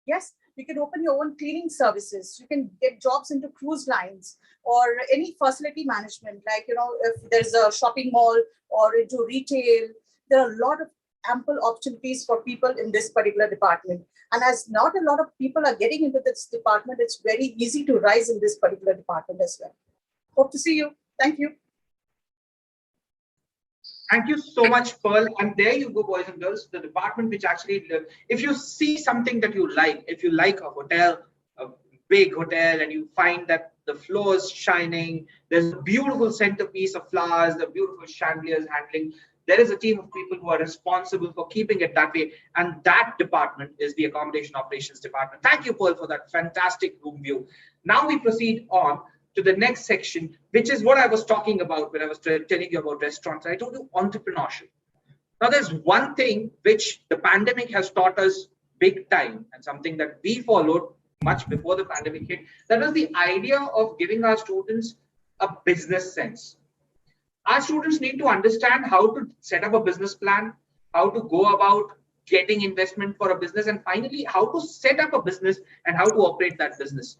Yes, you can open your own cleaning services. You can get jobs into cruise lines or any facility management, like, if there's a shopping mall or into retail, there are a lot of ample opportunities for people in this particular department. And as not a lot of people are getting into this department, it's very easy to rise in this particular department as well. Hope to see you. Thank you. Thank you so much, Pearl. And there you go, boys and girls, the department which actually, if you see something that you like, if you like a hotel, a big hotel, and you find that the floor is shining, there's a beautiful centerpiece of flowers, the beautiful chandeliers handling, there is a team of people who are responsible for keeping it that way. And that department is the Accommodation Operations Department. Thank you, Pearl, for that fantastic room view. Now we proceed on to the next section, which is what I was talking about when I was telling you about restaurants. I told you entrepreneurship. Now, there's one thing which the pandemic has taught us big time, and something that we followed much before the pandemic hit. That was the idea of giving our students a business sense. Our students need to understand how to set up a business plan, how to go about getting investment for a business, and finally, how to set up a business and how to operate that business.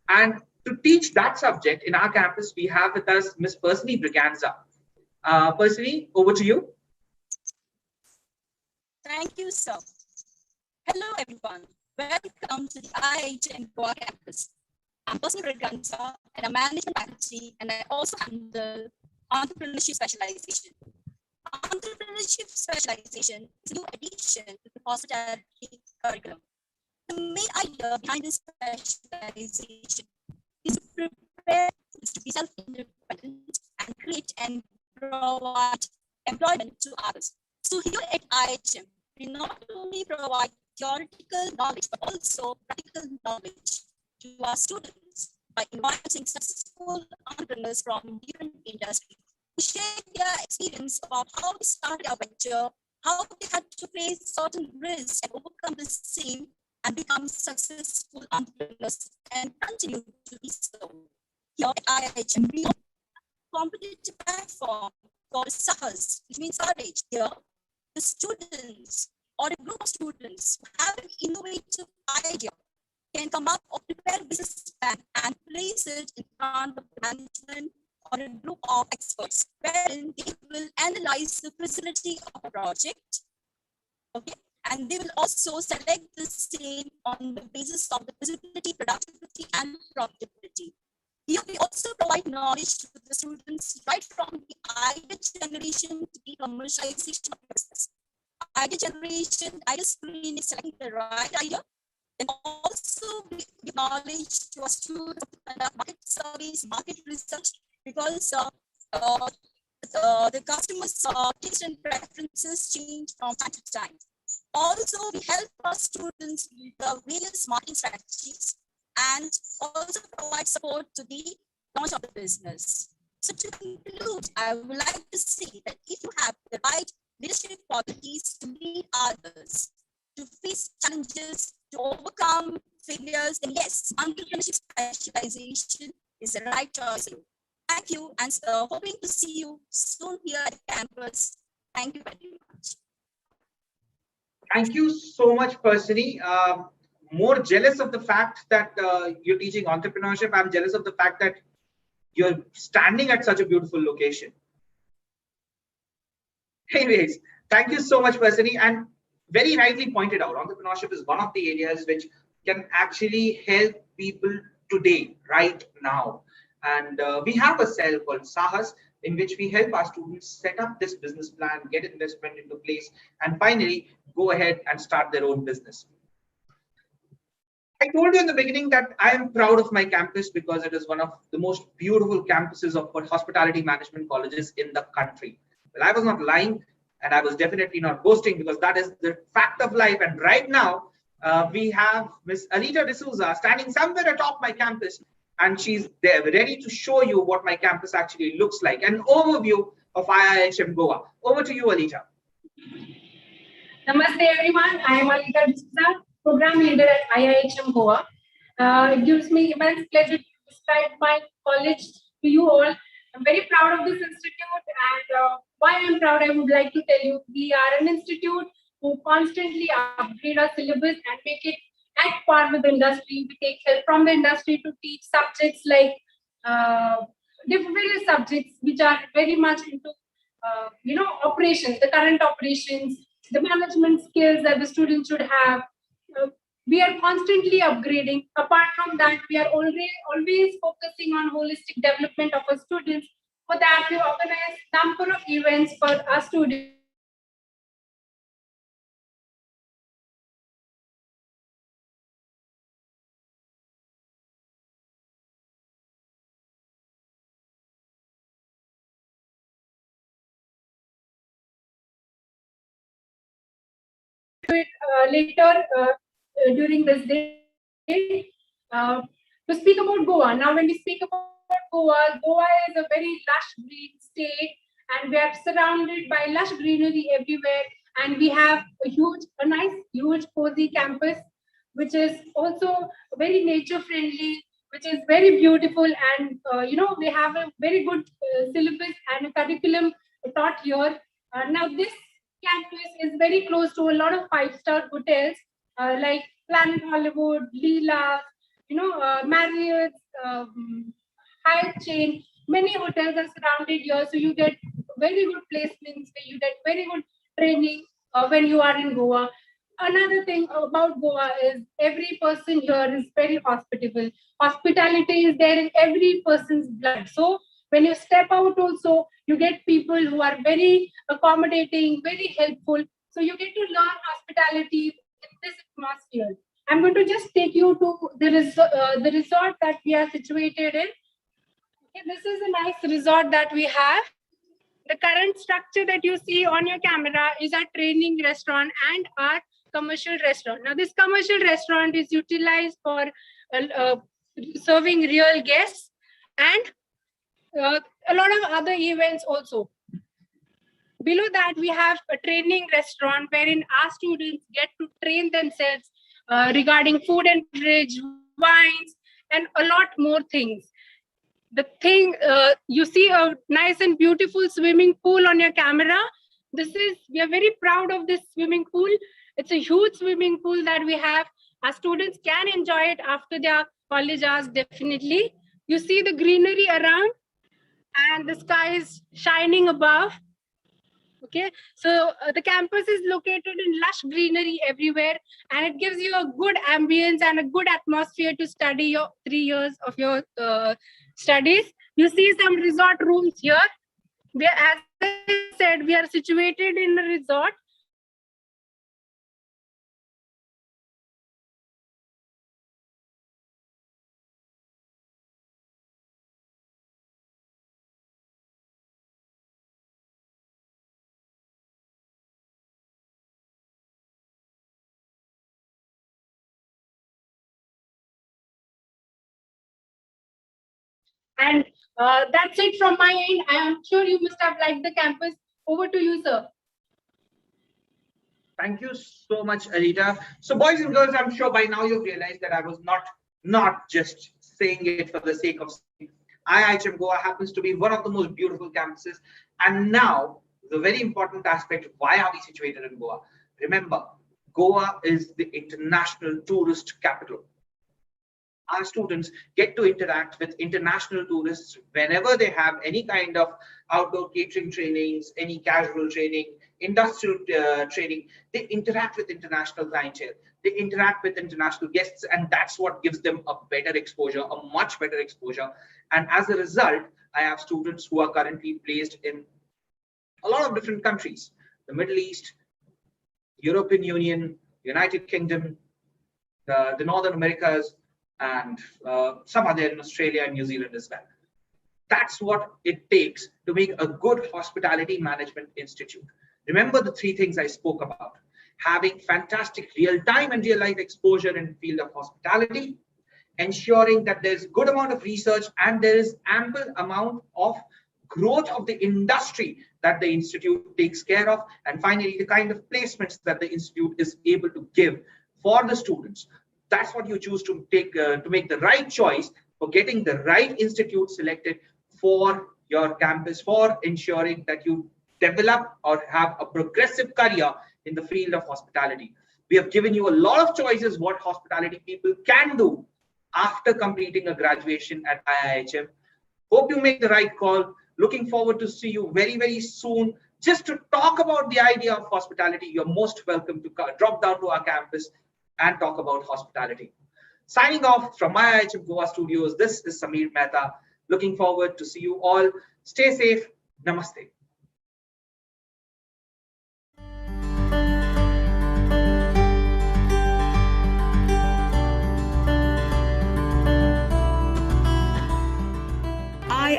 And to teach that subject in our campus, we have with us Ms. Persini Briganza. Persini, over to you. Thank you, sir. Hello, everyone. Welcome to the Iihm Goa campus. I'm Persini Briganza, and I'm management faculty, and I also handle entrepreneurship specialization. Entrepreneurship specialization is a new addition to the hospitality curriculum. The main idea behind this specialization is to prepare students to be self-independent and create and provide employment to others. So here at Iihm, we not only provide theoretical knowledge, but also practical knowledge to our students by inviting successful entrepreneurs from different industries to share their experience about how they started a venture, how they had to face certain risks and overcome the same and become successful entrepreneurs and continue to be so. Here at Iihm, we have a competitive platform called SAHAS, which means courage. Here, the students or a group of students who have an innovative idea can come up or prepare a business plan and place it in front of the management or a group of experts, wherein they will analyze the feasibility of a project, okay, and they will also select the same on the basis of the feasibility, productivity, and profitability. Here we also provide knowledge to the students right from the idea generation to the commercialization of the business. Idea generation, idea screening, selecting the right idea. And also we give knowledge to our students to conduct market surveys, market research, because the customers' taste and preferences change from time to time. Also, we help our students with the various marketing strategies and also provide support to the launch of the business. So to conclude, I would like to say that if you have the right leadership qualities to lead others, to face challenges, to overcome failures, then yes, entrepreneurship specialization is the right choice. Thank you, and hoping to see you soon here at campus. Thank you very much. Thank you so much, Persini. More jealous of the fact that you're teaching entrepreneurship. I'm jealous of the fact that you're standing at such a beautiful location. Anyways, thank you so much, Persini. And very rightly pointed out, entrepreneurship is one of the areas which can actually help people today, right now. And we have a cell called SAHAS, in which we help our students set up this business plan, get investment into place, and finally go ahead and start their own business. I told you in the beginning that I am proud of my campus because it is one of the most beautiful campuses of hospitality management colleges in the country. Well, I was not lying, and I was definitely not boasting, because that is the fact of life. And right now, we have Miss Alita D'Souza standing somewhere atop my campus, and she's there ready to show you what my campus actually looks like. An overview of Iihm Goa. Over to you, Alita. Namaste everyone, I am Alita D'Souza. program leader at Iihm Goa. It gives me immense pleasure to describe my college to you all. I'm very proud of this institute, and why I'm proud, I would like to tell you. We are an institute who constantly upgrade our syllabus and make it at par with the industry. We take help from the industry to teach subjects like different various subjects which are very much into operations, the current operations, the management skills that the students should have. Uh, we are constantly upgrading. Apart from that, we are always focusing on holistic development of our students. For that, we organize number of events for our students. Later during this day. Uh, to speak about Goa. Now, when we speak about Goa, Goa is a very lush green state, and we are surrounded by lush greenery everywhere. And we have a nice, huge, cozy campus, which is also very nature friendly, which is very beautiful. And we have a very good syllabus and a curriculum taught here. Now, this campus is very close to a lot of five-star hotels like Planet Hollywood, Leela, Marriott, Hyatt chain. Many hotels are surrounded here, so you get very good placements, you get very good training when you are in Goa. Another thing about Goa is every person here is very hospitable. Hospitality is there in every person's blood. So when you step out also, you get people who are very accommodating, very helpful. So you get to learn hospitality in this atmosphere. I'm going to just take you to the resort that we are situated in. Okay, this is a nice resort that we have. The current structure that you see on your camera is our training restaurant and our commercial restaurant. Now, this commercial restaurant is utilized for serving real guests and a lot of other events also. Below that, we have a training restaurant wherein our students get to train themselves regarding food and beverage, wines, and a lot more things. The thing, you see a nice and beautiful swimming pool on your camera. We are very proud of this swimming pool. It's a huge swimming pool that we have. Our students can enjoy it after their college hours, definitely. You see the greenery around and the sky is shining above. Okay, so the campus is located in lush greenery everywhere, and it gives you a good ambience and a good atmosphere to study your 3 years of your studies. You see some resort rooms here. As I said, we are situated in a resort. And that's it from my end. I am sure you must have liked the campus. Over to you, sir. Thank you so much, Anita. So, boys and girls, I'm sure by now you've realized that I was not just saying it for the sake of saying. IIHM Goa happens to be one of the most beautiful campuses. And now, the very important aspect, why are we situated in Goa? Remember, Goa is the international tourist capital. Our students get to interact with international tourists whenever they have any kind of outdoor catering trainings, any casual training, industrial training. They interact with international clientele. They interact with international guests, and that's what gives them a better exposure, a much better exposure. And as a result, I have students who are currently placed in a lot of different countries: the Middle East, European Union, United Kingdom, the Northern Americas, and some other in Australia and New Zealand as well. That's what it takes to make a good hospitality management institute. Remember the 3 things I spoke about: having fantastic real-time and real-life exposure in the field of hospitality, ensuring that there's good amount of research and there is ample amount of growth of the industry that the institute takes care of, and finally, the kind of placements that the institute is able to give for the students. That's what you choose to take to make the right choice for getting the right institute selected for your campus, for ensuring that you develop or have a progressive career in the field of hospitality. We have given you a lot of choices what hospitality people can do after completing a graduation at IIHM. Hope you make the right call. Looking forward to see you very, very soon. Just to talk about the idea of hospitality, you're most welcome to drop down to our campus and talk about hospitality. Signing off from my IIHM Goa studios, this is Sameer Mehta. Looking forward to see you all. Stay safe. Namaste.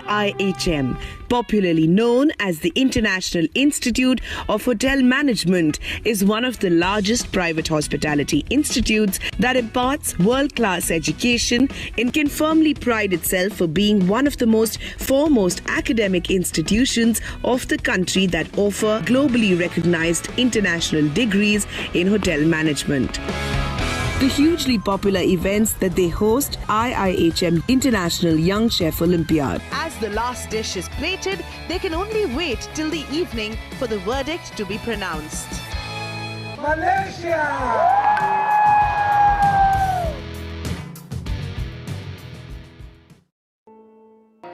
IIHM, popularly known as the International Institute of Hotel Management, is one of the largest private hospitality institutes that imparts world-class education and can firmly pride itself for being one of the foremost academic institutions of the country that offer globally recognized international degrees in hotel management. The hugely popular events that they host IIHM International Young Chef Olympiad. As the last dish is plated, they can only wait till the evening for the verdict to be pronounced. Malaysia!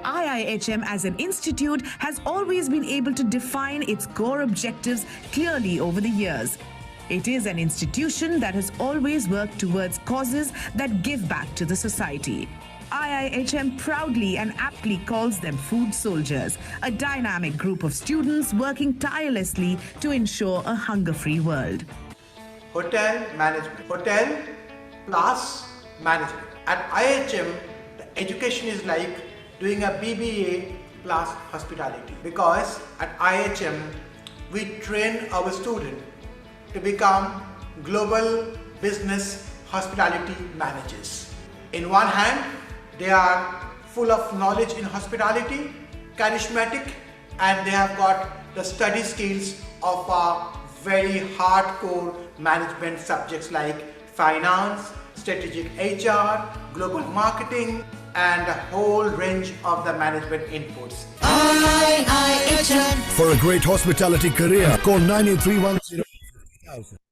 IIHM as an institute has always been able to define its core objectives clearly over the years. It is an institution that has always worked towards causes that give back to the society. IIHM proudly and aptly calls them food soldiers, a dynamic group of students working tirelessly to ensure a hunger-free world. Hotel management. Hotel plus management. At IIHM, the education is like doing a BBA plus hospitality. Because at IIHM, we train our students to become global business hospitality managers. In one hand, they are full of knowledge in hospitality, charismatic, and they have got the study skills of very hardcore management subjects like finance, strategic HR, global marketing, and a whole range of the management inputs. IIHM. For a great hospitality career, call 9831 050,000.